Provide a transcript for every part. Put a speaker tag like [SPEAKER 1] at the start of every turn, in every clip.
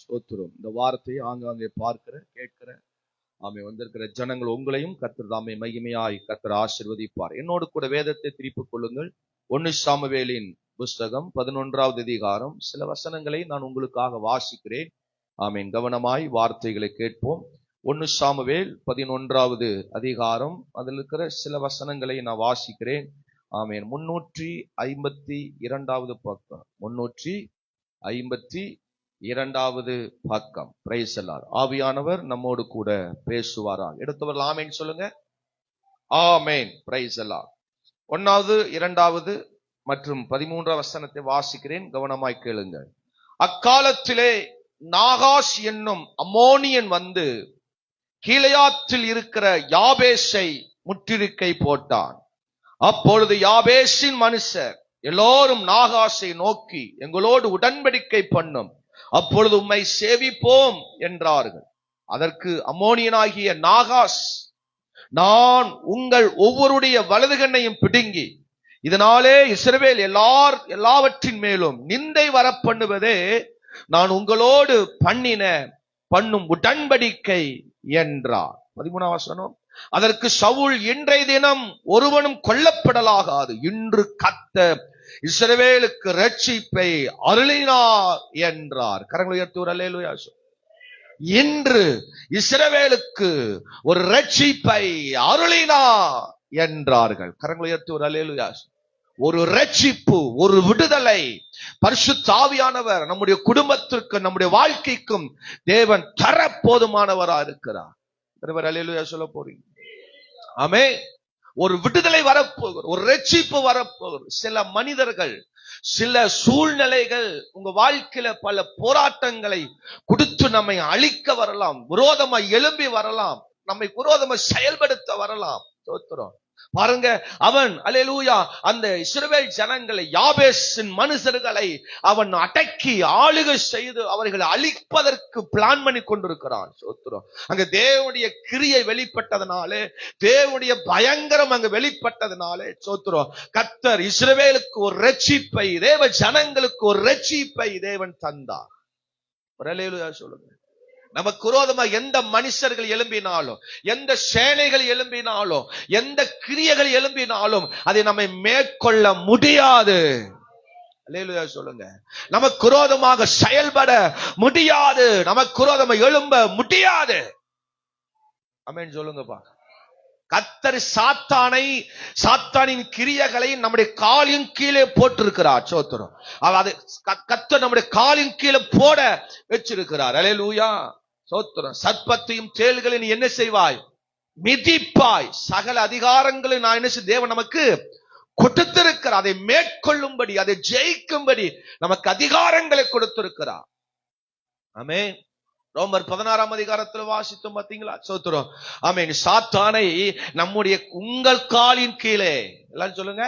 [SPEAKER 1] ஸ்தோத்திரம். இந்த வார்த்தையை ஆங்காங்கே பார்க்கிற கேட்கிற வந்திருக்கிற ஜனங்கள் உங்களையும் கர்த்தர் தாமே மகிமையாய் கர்த்தர் ஆசீர்வதிப்பார். என்னோடு கூட வேதத்தை திருப்பிக் கொள்ளுங்கள். 1 சாமுவேலின் புஸ்தகம் 11வது அதிகாரம். சில வசனங்களை நான் உங்களுக்காக வாசிக்கிறேன். ஆமென். கவனமாய் வார்த்தைகளை கேட்போம். 1 சாமுவேல் 11வது அதிகாரம். அதில் இருக்கிற சில வசனங்களை நான் வாசிக்கிறேன். ஆமென். 352வது பக்கம். 352வது பக்கம். Praise the lord. ஆவியானவர் நம்மோடு கூட பேசுவாராக. எடுத்தவர்கள் ஆமென் சொல்லுங்க. ஆமென். Praise the lord. 1வது 2வது மற்றும் 13வது வசனத்தை வாசிக்கிறேன். கவனமாய் கேளுங்கள். அக்காலத்திலே நாகாஸ் என்னும் அம்மோனியன் வந்து கீலேயாத்தில் இருக்கிற யாபேசை முற்றுகை போட்டான். அப்பொழுது யாபேசின் மனுஷர் எல்லோரும் நாகாசை நோக்கி, எங்களோடு உடன்படிக்கை பண்ணும், அப்பொழுது உம்மை சேவிப்போம் என்றார்கள். அதற்கு அம்மோனியனாகிய நாகாஸ், நான் உங்கள் ஒவ்வொருடைய வலது கண்ணையும் பிடுங்கி இதனாலே இஸ்ரவேல் எல்லாவற்றின் மேலும் நிந்தை வரப்பண்ணுவதே நான் உங்களோடு பண்ணும் உடன்படிக்கை என்றார். 13வது வசனம். அதற்கு சவுல், இன்றைய தினம் ஒருவனும் கொல்லப்படலாகாது, இன்று கர்த்தர் இஸ்ரவேலுக்கு ரட்சிப்பை அருளினார் என்றார். கரங்களை உயர்த்தி ஒரு அல்லேலூயா. இன்று இஸ்ரவேலுக்கு ஒரு ரட்சிப்பை அருளினார் என்றார்கள். கரங்களை உயர்த்தி ஒரு அல்லேலூயா. ஒரு ரட்சிப்பு, ஒரு விடுதலை பரிசுத்த ஆவியானவர் நம்முடைய குடும்பத்திற்கும் நம்முடைய வாழ்க்கைக்கும் தேவன் தர போதுமானவரா இருக்கிறார். அல்லேலூயா சொல்ல போறீங்க. ஆமென். ஒரு விடுதலை வரப்போகிற, ஒரு ரட்சிப்பு வரப்போகிற. சில மனிதர்கள், சில சூழ்நிலைகள் உங்க வாழ்க்கையில பல போராட்டங்களை கொடுத்து நம்மை அழிக்க வரலாம், விரோதமா எழும்பி வரலாம், நம்மை விரோதமா செயல்படுத்த வரலாம். ஸ்தோத்திரம். பாருங்க, அவன் அல்லேலூயா அந்த இஸ்ரவேல் ஜனங்களை, யாபேசின் மனுஷர்களை அவன் அடக்கி ஆளுகை செய்து அவர்களை அழிப்பதற்கு பிளான் பண்ணி கொண்டிருக்கிறான். ஸ்தோத்திரம். அங்க தேவனுடைய கிரியை வெளிப்பட்டதனாலே, தேவனுடைய பயங்கரம் அங்க வெளிப்பட்டதனாலே, ஸ்தோத்திரம், கர்த்தர் இஸ்ரவேலுக்கு ஒரு ரட்சிப்பை, தேவ ஜனங்களுக்கு ஒரு ரட்சிப்பை தேவன் தந்தார். அல்லேலூயா சொல்லுங்க. நமக்கு விரோதமா எந்த மனுஷர்கள் எழும்பினாலும், எந்த சேனைகள் எழும்பினாலும், எந்த கிரியைகள் எழும்பினாலும் அதை நம்மை மேற்கொள்ள முடியாது. அல்லேலூயா சொல்லுங்க. நமக்கு விரோதமாக செயல்பட முடியாது, நமக்கு விரோதமாக எழும்ப முடியாது. ஆமென் சொல்லுங்கப்பா. கர்த்தர் சாத்தானின் கிரியைகளை நம்முடைய காலின் கீழே போட்டிருக்கிறார். ஸ்தோத்திரம். அது கர்த்தர் நம்முடைய காலின் கீழே போட வச்சிருக்கிறார். அல்லேலூயா. ஸ்தோத்திரம். சர்ப்பத்தையும் தேள்களையும் என்ன செய்வாய்? மிதிப்பாய். சகல அதிகாரங்களை நான் என்ன செய்ய தேவன் நமக்கு கொடுத்திருக்கிறார். அதை மேற்கொள்ளும்படி, அதை ஜெயிக்கும்படி நமக்கு அதிகாரங்களை கொடுத்திருக்கிறார். ஆமென். ரோமர் 16ஆம் அதிகாரத்தில் வாசித்தோம் பாத்தீங்களா? ஸ்தோத்திரம். ஆமென். சாத்தானை நம்முடைய உங்கள் காலின் கீழே, எல்லாரும் சொல்லுங்க.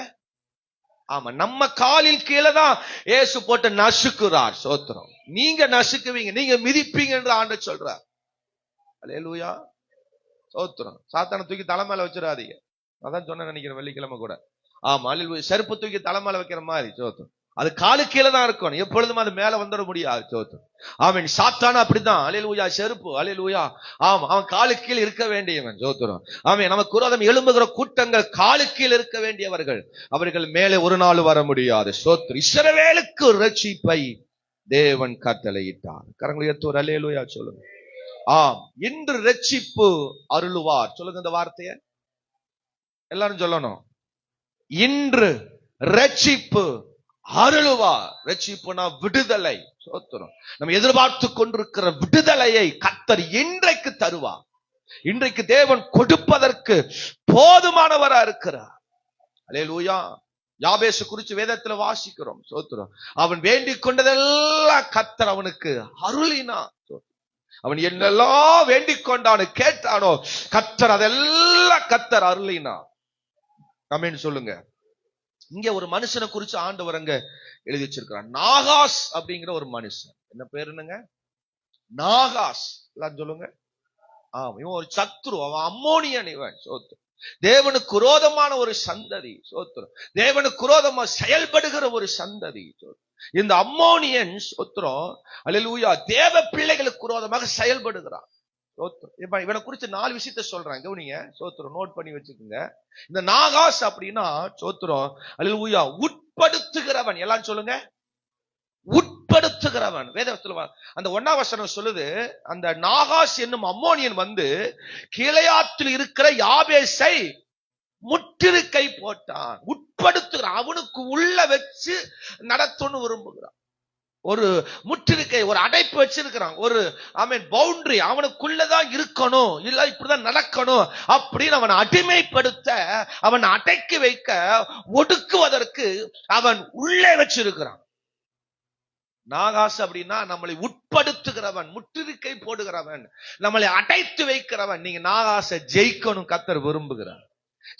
[SPEAKER 1] ஆமா, நம்ம காலின் கீழே தான் இயேசு போட்டு நசுக்குறார். ஸ்தோத்திரம். நீங்க நசுக்குவீங்க, நீங்க மிதிப்பீங்க என்று ஆண்டவர் சொல்றார். அல்லேலூயா. ஸ்தோத்திரம். சாத்தானை தூக்கி தலைமையில வச்சிடாதீங்க. அதான் சொன்ன நினைக்கிறேன் வெள்ளிக்கிழமை கூட. ஆமா, அல்லேலூயா. செருப்பு தூக்கி தலைமையில வைக்கிற மாதிரி. ஸ்தோத்திரம். அது காலு கீழே தான் இருக்கணும், எப்பொழுதும் அது மேல வந்துட முடியாது. ஸ்தோத்திரம். ஆமென். சாத்தான அப்படிதான். அல்லேலூயா. செருப்பு. அல்லேலூயா. ஆமா, அவன் காலு கீழ் இருக்க வேண்டியவன். ஸ்தோத்திரம். ஆமென். நமக்கு விரோதம் எழும்புகிற கூட்டங்கள் காலு கீழ் இருக்க வேண்டியவர்கள், அவர்கள் மேலே ஒரு நாள் வர முடியாது. ஸ்தோத்திரம். இஸ்ரவேலுக்கு ரட்சிப்பை தேவன் கட்டளையிட்டார். கரங்களை உயர்த்தி ஒரு அல்லேலூயா சொல்லுங்க. ஆம், இன்று ரட்சிப்பு அருளுவார். சொல்லுங்க இந்த வார்த்தையை எல்லாரும் சொல்லணும். இன்று ரட்சிப்பு அருளுவார். ரட்சிப்புனா விடுதலை. ஸ்தோத்திரம். நம்ம எதிர்பார்த்து கொண்டிருக்கிற விடுதலையை கர்த்தர் இன்றைக்கு தருவார். இன்றைக்கு தேவன் கொடுப்பதற்கு போதுமானவரா இருக்கிறார். அல்லேலூயா. யாபேசு குறித்து வேதத்துல வாசிக்கிறோம். ஸ்தோத்திரம். அவன் வேண்டிக் கொண்டதெல்லாம் கர்த்தர் அவனுக்கு அருளினார். அவன் என்னெல்லாம் வேண்டிக் கொண்டானோ கேட்டானோ கர்த்தர் அதெல்லாம் கர்த்தர் அருளினார். ஆமென் சொல்லுங்க. இங்க ஒரு மனுஷனை குறிச்சு ஆண்டவர் அங்க எழுதி வச்சிருக்கிறான். நாகாஸ் அப்படிங்கிற ஒரு மனுஷன். என்ன பேரு? என்னங்க? நாகாஸ். எல்லாம் சொல்லுங்க. இவன் ஒரு சத்ரு, அவன் அம்மோனியன். இவன் சோத்திரம். தேவனுக்கு விரோதமான ஒரு சந்ததி. சோத்திரம். தேவனுக்கு விரோதமா செயல்படுகிற ஒரு சந்ததி. இந்த அம்மோனியன் ஸ்தோத்திரம் அல்லேலூயா தேவ பிள்ளைகளுக்கு விரோதமாக செயல்படுகிறான். இவனை குறிச்சு 4 விஷயத்த சொல்றாங்க, கவனிங்க. சோத்திரம் நோட் பண்ணி வச்சுக்கோங்க. இந்த நாகாஸ் அப்படின்னா சோத்திரம் அல்லேலூயா உட்படுத்துகிறவன். எல்லாம் சொல்லுங்க, உட்படுத்துகிறவன். வேதத்துல அந்த 1ஆம் வசனம் சொல்லுது, அந்த நாகாஸ் என்னும் அம்மோனியன் வந்து கீலேயாத்தில் இருக்கிற யாபேசை முற்றிருக்கை போட்டான். உட்படுத்துகிறான், அவனுக்கு உள்ள வச்சு நடத்தணும்னு விரும்புகிறான். ஒரு முற்றிருக்கை, ஒரு அடைப்பு வச்சிருக்கிறான், ஒரு பவுண்டரி அவனுக்குள்ளதான் இருக்கணும், இல்ல இப்படிதான் நடக்கணும் அப்படின்னு அவன் அடிமைப்படுத்த, அவன் அடக்கி வைக்க, ஒடுக்குவதற்கு அவன் உள்ளே வச்சிருக்கிறான். நாகாஸ் அப்படின்னா நம்மளை உட்படுத்துகிறவன், முற்றிருக்கை போடுகிறவன், நம்மளை அடைத்து வைக்கிறவன். நீங்க நாகாசை ஜெயிக்கணும் கர்த்தர் விரும்புகிறார்.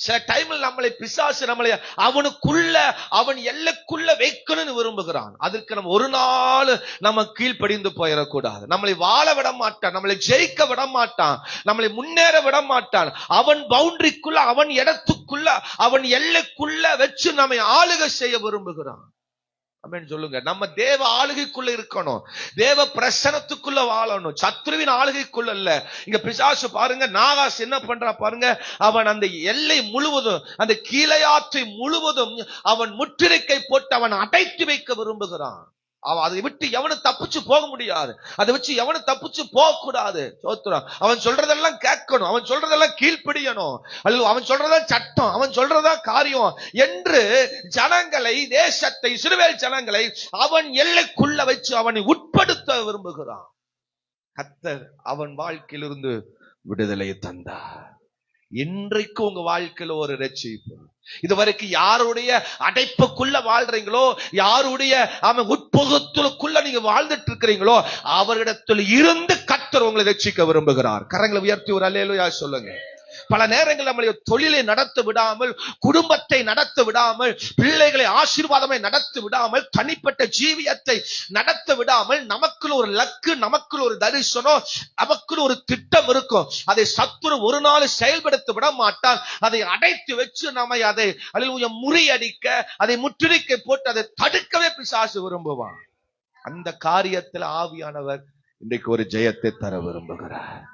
[SPEAKER 1] சில டைம்ல நம்மளை பிசாசு நம்மளை அவனுக்குள்ள, அவன் எல்லைக்குள்ள வைக்கணும்னு விரும்புகிறான். அதற்கு நம்ம ஒரு நாள் நம்ம கீழ்ப்படிந்து போயிடக்கூடாது. நம்மளை வாழ விட மாட்டான், நம்மளை ஜெயிக்க விட மாட்டான், நம்மளை முன்னேற விட மாட்டான். அவன் பவுண்டரிக்குள்ள, அவன் இடத்துக்குள்ள, அவன் எல்லைக்குள்ள வச்சு நம்மை ஆளுகை செய்ய விரும்புகிறான். ஆமென் சொல்லுங்க. நம்ம தேவ ஆளுகைக்குள்ள இருக்கணும், தேவ பிரசனத்துக்குள்ள வாழணும், சத்ருவின் ஆளுகைக்குள்ள இல்ல. இங்க பிசாசு பாருங்க, நாகாஸ் என்ன பண்றா பாருங்க, அவன் அந்த எல்லை முழுவதும், அந்த கீலேயாத்தை முழுவதும் அவன் முற்றிருக்கை போட்டு அவன் அடைத்து வைக்க விரும்புகிறான். அவன் அதை விட்டு எவனும் தப்பிச்சு போக முடியாது, அதை வச்சு எவனும் தப்பிச்சு போக கூடாது. சோத்திரம். அவன் சொல்றதெல்லாம் கேட்கணும், அவன் சொல்றதெல்லாம் கீழ்ப்படியணும், அல்ல அவன் சொல்றதா சட்டம், அவன் சொல்றதா காரியம் என்று ஜனங்களை, தேசத்தை, இஸ்ரவேல் ஜனங்களை அவன் எல்லைக்குள்ள வச்சு அவனை உட்படுத்த விரும்புகிறான். கர்த்தர் அவன் வாழ்க்கையிலிருந்து விடுதலை தந்தார். இன்றைக்கு உங்க வாழ்க்கையில ஒரு ரட்சிப்பு. இதுவரைக்கும் யாருடைய அடைப்புக்குள்ள வாழ்றீங்களோ, யாருடைய உட்புகத்துக்குள்ள நீங்க வாழ்ந்துட்டு இருக்கிறீங்களோ, அவரிடத்தில் இருந்து கர்த்தர் உங்களை ரட்சிக்க விரும்புகிறார். கரங்களை உயர்த்தி ஒரு அல்லேலூயா சொல்லுங்க. பல நேரங்கள் நம்மளை தொழிலை நடத்த விடாமல், குடும்பத்தை நடத்த விடாமல், பிள்ளைகளை ஆசீர்வாதமாய் நடத்த விடாமல், தனிப்பட்ட ஜீவியத்தை நடத்த விடாமல், நமக்குள்ள ஒரு லக்கு, நமக்குள்ள ஒரு தரிசனம், நமக்குள்ள ஒரு திட்டம் இருக்கும். அதை சத்துரு ஒரு நாள் செயல்படுத்த விட மாட்டான். அதை அடைத்து வச்சு நம்மை அதை முறியடிக்க, அதை முற்றுகை போட்டு அதை தடுக்கவே பிசாசு விரும்புவான். அந்த காரியத்தில் ஆவியானவர் இன்றைக்கு ஒரு ஜெயத்தை தர விரும்புகிறார்.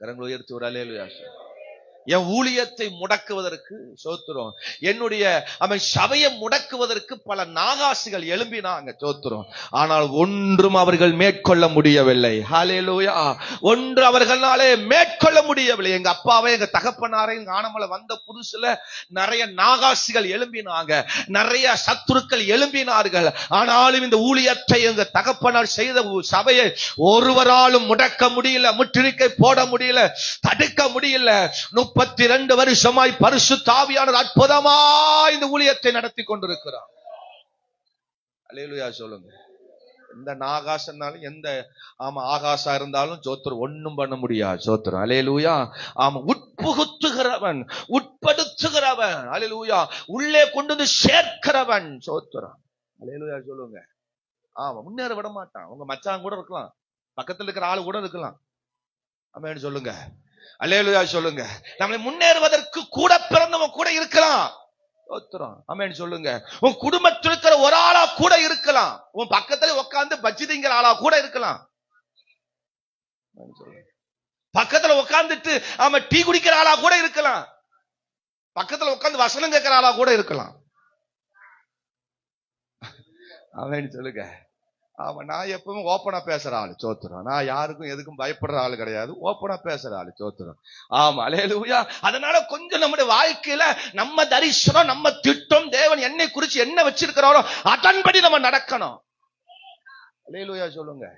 [SPEAKER 1] கரங்களை உயர்த்தி ஒரு அல்லேலூயா. என் ஊழியத்தை முடக்குவதற்கு சோத்திரம், என்னுடைய சபையை முடக்குவதற்கு பல நாகாசுகள் எழும்பினாங்க. சோத்திரம். ஆனால் ஒன்றும் அவர்கள் மேற்கொள்ள முடியவில்லை. ஹல்லேலூயா. ஒன்று அவர்களாலே மேற்கொள்ள முடியவில்லை. எங்க அப்பாவை, எங்க தகப்பனாரையும் ஆனமலை வந்த புதுசுல நிறைய நாகாசுகள் எழும்பினாங்க, நிறைய சத்துருக்கள் எழும்பினார்கள். ஆனாலும் இந்த ஊழியத்தை எங்க தகப்பனார் செய்த சபையை ஒருவராலும் முடக்க முடியல, முற்றுகை போட முடியல, தடுக்க முடியல. 32 வருஷமாய் பரிசுத்த ஆவியானவர் அற்புதமாய் இந்த ஊழியத்தை நடத்தி கொண்டிருக்கிறார். அல்லேலூயா சொல்லுங்க. எந்த நாகாசனாலும், எந்த ஆகாசா இருந்தாலும் சோத்திரம் ஒண்ணும் பண்ண முடியாது. சோத்திரம். அல்லேலூயா. உட்புகுத்துகிறவன், உட்படுத்துகிறவன், அல்லேலூயா, உள்ளே கொண்டு வந்து சேர்க்கிறவன். சோத்திரம். அல்லேலூயா சொல்லுங்க. முன்னேற விட மாட்டான். உங்க மச்சான் கூட இருக்கலாம், பக்கத்துல இருக்கிற ஆளு கூட இருக்கலாம். ஆமென் சொல்லுங்க. அல்லேலூயா சொல்லுங்க. நம்மளை முன்னேறுவதற்கு கூட பிறந்தவன் கூட இருக்கலாம். ஆமென் சொல்லுங்க. உன் குடும்பத்தில் இருக்கிற ஒரு ஆளா கூட இருக்கலாம், உன் பக்கத்துல உட்கார்ந்து பஜ்ஜி திங்கிற ஆளா கூட இருக்கலாம், பக்கத்துல உட்கார்ந்துட்டு டீ குடிக்கிற ஆளா கூட இருக்கலாம், பக்கத்துல உட்கார்ந்து வசனம் கேட்கிற ஆளா கூட இருக்கலாம். ஆமென் சொல்லுங்க. நான் எப்பவுமே ஓப்பனா பேசுற ஆளு. சோத்திரம். நான் யாருக்கும் எதுக்கும் பயப்படுற ஆளு கிடையாது, ஓப்பனா பேசுற ஆளு. சோத்திரம். ஆமா. அல்லேலூயா. அதனால கொஞ்சம் நம்முடைய வாழ்க்கையில நம்ம தரிசனம், நம்ம திட்டம், தேவன் என்னை குறிச்சு என்ன வச்சிருக்கிறாரோ அதன்படி நம்ம நடக்கணும். அல்லேலூயா சொல்லுங்க.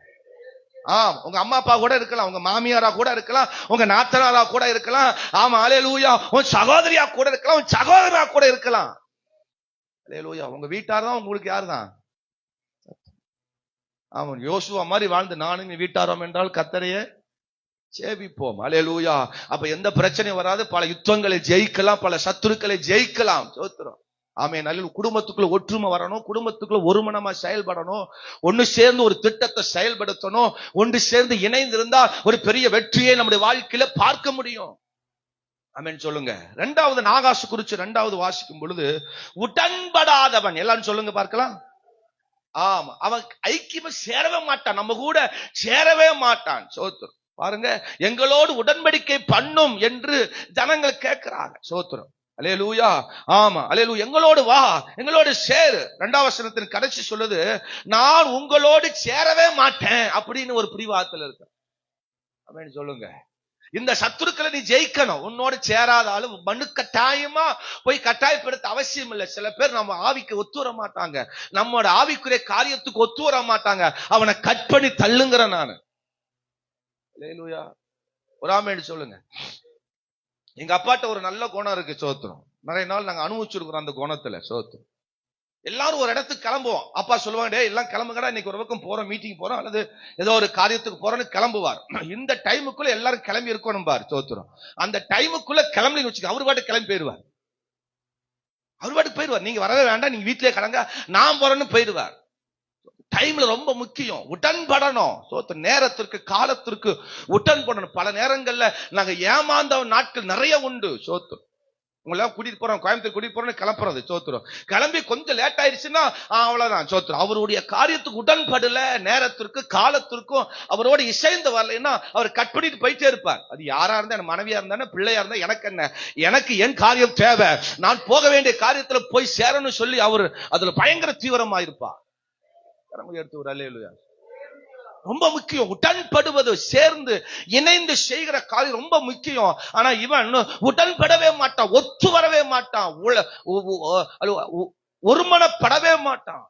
[SPEAKER 1] உங்க அம்மா அப்பா கூட இருக்கலாம், உங்க மாமியாரா கூட இருக்கலாம், உங்க நாத்தனாரா கூட இருக்கலாம். ஆமா. அல்லேலூயா. உன் சகோதரியா கூட இருக்கலாம், உன் சகோதரா கூட இருக்கலாம். அல்லேலூயா. உங்க வீட்டார் தான் உங்களுக்கு யாரு தான். அவன் யோசுவா மாதிரி வாழ்ந்து நானும் வீட்டாரோம் என்றால் கர்த்தரையே சேவிப்போம். அல்லேலூயா. அப்ப எந்த பிரச்சனையும் வராது, பல யுத்தங்களை ஜெயிக்கலாம், பல சத்துருக்களை ஜெயிக்கலாம். சோத்திரம். ஆமென். நல்ல குடும்பத்துக்குள்ள ஒற்றுமை வரணும், குடும்பத்துக்குள்ள ஒருமனமா செயல்படணும், ஒன்னு சேர்ந்து ஒரு திட்டத்தை செயல்படுத்தணும், ஒன்று சேர்ந்து இணைந்திருந்தா ஒரு பெரிய வெற்றியை நம்முடைய வாழ்க்கையில பார்க்க முடியும். ஆமென் சொல்லுங்க. இரண்டாவது நாகாசு குறிச்சு இரண்டாவது வாசிக்கும் பொழுது, உடன்படாதவன். எல்லாரும் சொல்லுங்க பார்க்கலாம். ஆமா, அவன் ஐக்கியமா சேரவே மாட்டான், நம்ம கூட சேரவே மாட்டான். சோத்திரம். பாருங்க, எங்களோடு உடன்படிக்கை பண்ணும் என்று ஜனங்கள் கேட்கிறாங்க. சோத்திரம். அல்லேலூயா. ஆமா, அல்லேலூயா. எங்களோடு வா, எங்களோடு சேரு. 2ஆம் வசனத்தின் கடைசி சொல்லுது, நான் உங்களோடு சேரவே மாட்டேன் அப்படின்னு ஒரு பிரிவாதத்தில் இருக்கு. அப்படின்னு சொல்லுங்க. இந்த சத்துருக்களை நீ ஜெயிக்கணும். உன்னோடு சேராத ஆளு கட்டாயமா போய் கட்டாயப்படுத்த அவசியம் இல்லை. சில பேர் நம்ம ஆவிக்கு ஒத்து வர மாட்டாங்க, நம்மோட ஆவிக்குரிய காரியத்துக்கு ஒத்து வர மாட்டாங்க. அவனை கட் பண்ணி தள்ளுங்கிற நானு. அல்லேலூயா. ஒரு ஆமென் சொல்லுங்க. எங்க அப்பாட்ட ஒரு நல்ல குணம் இருக்கு. சோத்திரம். நிறைய நாள் நாங்க அனுபவிச்சிருக்கிறோம் அந்த குணத்துல. சோத்திரம். எல்லாரும் ஒரு இடத்துக்கு கிளம்புவோம். அப்பா சொல்லுவாங்க, டே எல்லாம் கிளம்புங்கடா, இன்னைக்கு ஒரு பக்கம் போறோம், மீட்டிங் போறோம் அல்லது ஏதோ ஒரு காரியத்துக்கு போறோம்னு கிளம்புவார். இந்த டைமுக்குள்ள எல்லாரும் கிளம்பி இருக்கணும் பாரு. சோத்திரம். அந்த டைமுக்குள்ள கிளம்பி வச்சுக்க, அவரு பாட்டு கிளம்பி போயிடுவார். அவரு பாட்டுக்கு போயிடுவார். நீங்க வரவே வேண்டாம், நீங்க வீட்டிலே கடங்க, நான் போறேன்னு போயிடுவார். டைம்ல ரொம்ப முக்கியம், உடன்படணும். சோத்திரம். நேரத்திற்கு காலத்திற்கு உடன்படணும். பல நேரங்கள்ல நாங்க ஏமாந்த நாட்கள் நிறைய உண்டு. சோத்திரம். உங்களை கூட்டிட்டு போறோம், கோயம்புத்தூர் கூட்டிட்டு போறோம், கிளம்புறது. சோத்திரம். கிளம்பி கொஞ்சம் லேட் ஆயிடுச்சுன்னா அவ்வளவுதான். சோத்திரம். அவருடைய காரியத்துக்கு உடன்படல, நேரத்திற்கு காலத்திற்கும் அவரோட இசைந்து வரலைன்னா அவர் கட் பண்ணிட்டு போயிட்டே இருப்பார். அது யாரா இருந்தா, என் மனைவியா இருந்தா, பிள்ளையா இருந்தா, எனக்கு என்ன, எனக்கு என் காரியம் தேவை, நான் போக வேண்டிய காரியத்துல போய் சேரணும்னு சொல்லி அவர் அதுல பயங்கர தீவிரமா இருப்பார். எடுத்து ஒரு அல்லேலூயா. ரொம்ப முக்கியம் உடன்படுவது, சேர்ந்து இணைந்து செய்கிற காரியம் ரொம்ப முக்கியம். ஆனா இவன் உடன்படவே மாட்டான், ஒத்து வரவே மாட்டான், ஒருமனப்படவே மாட்டான்.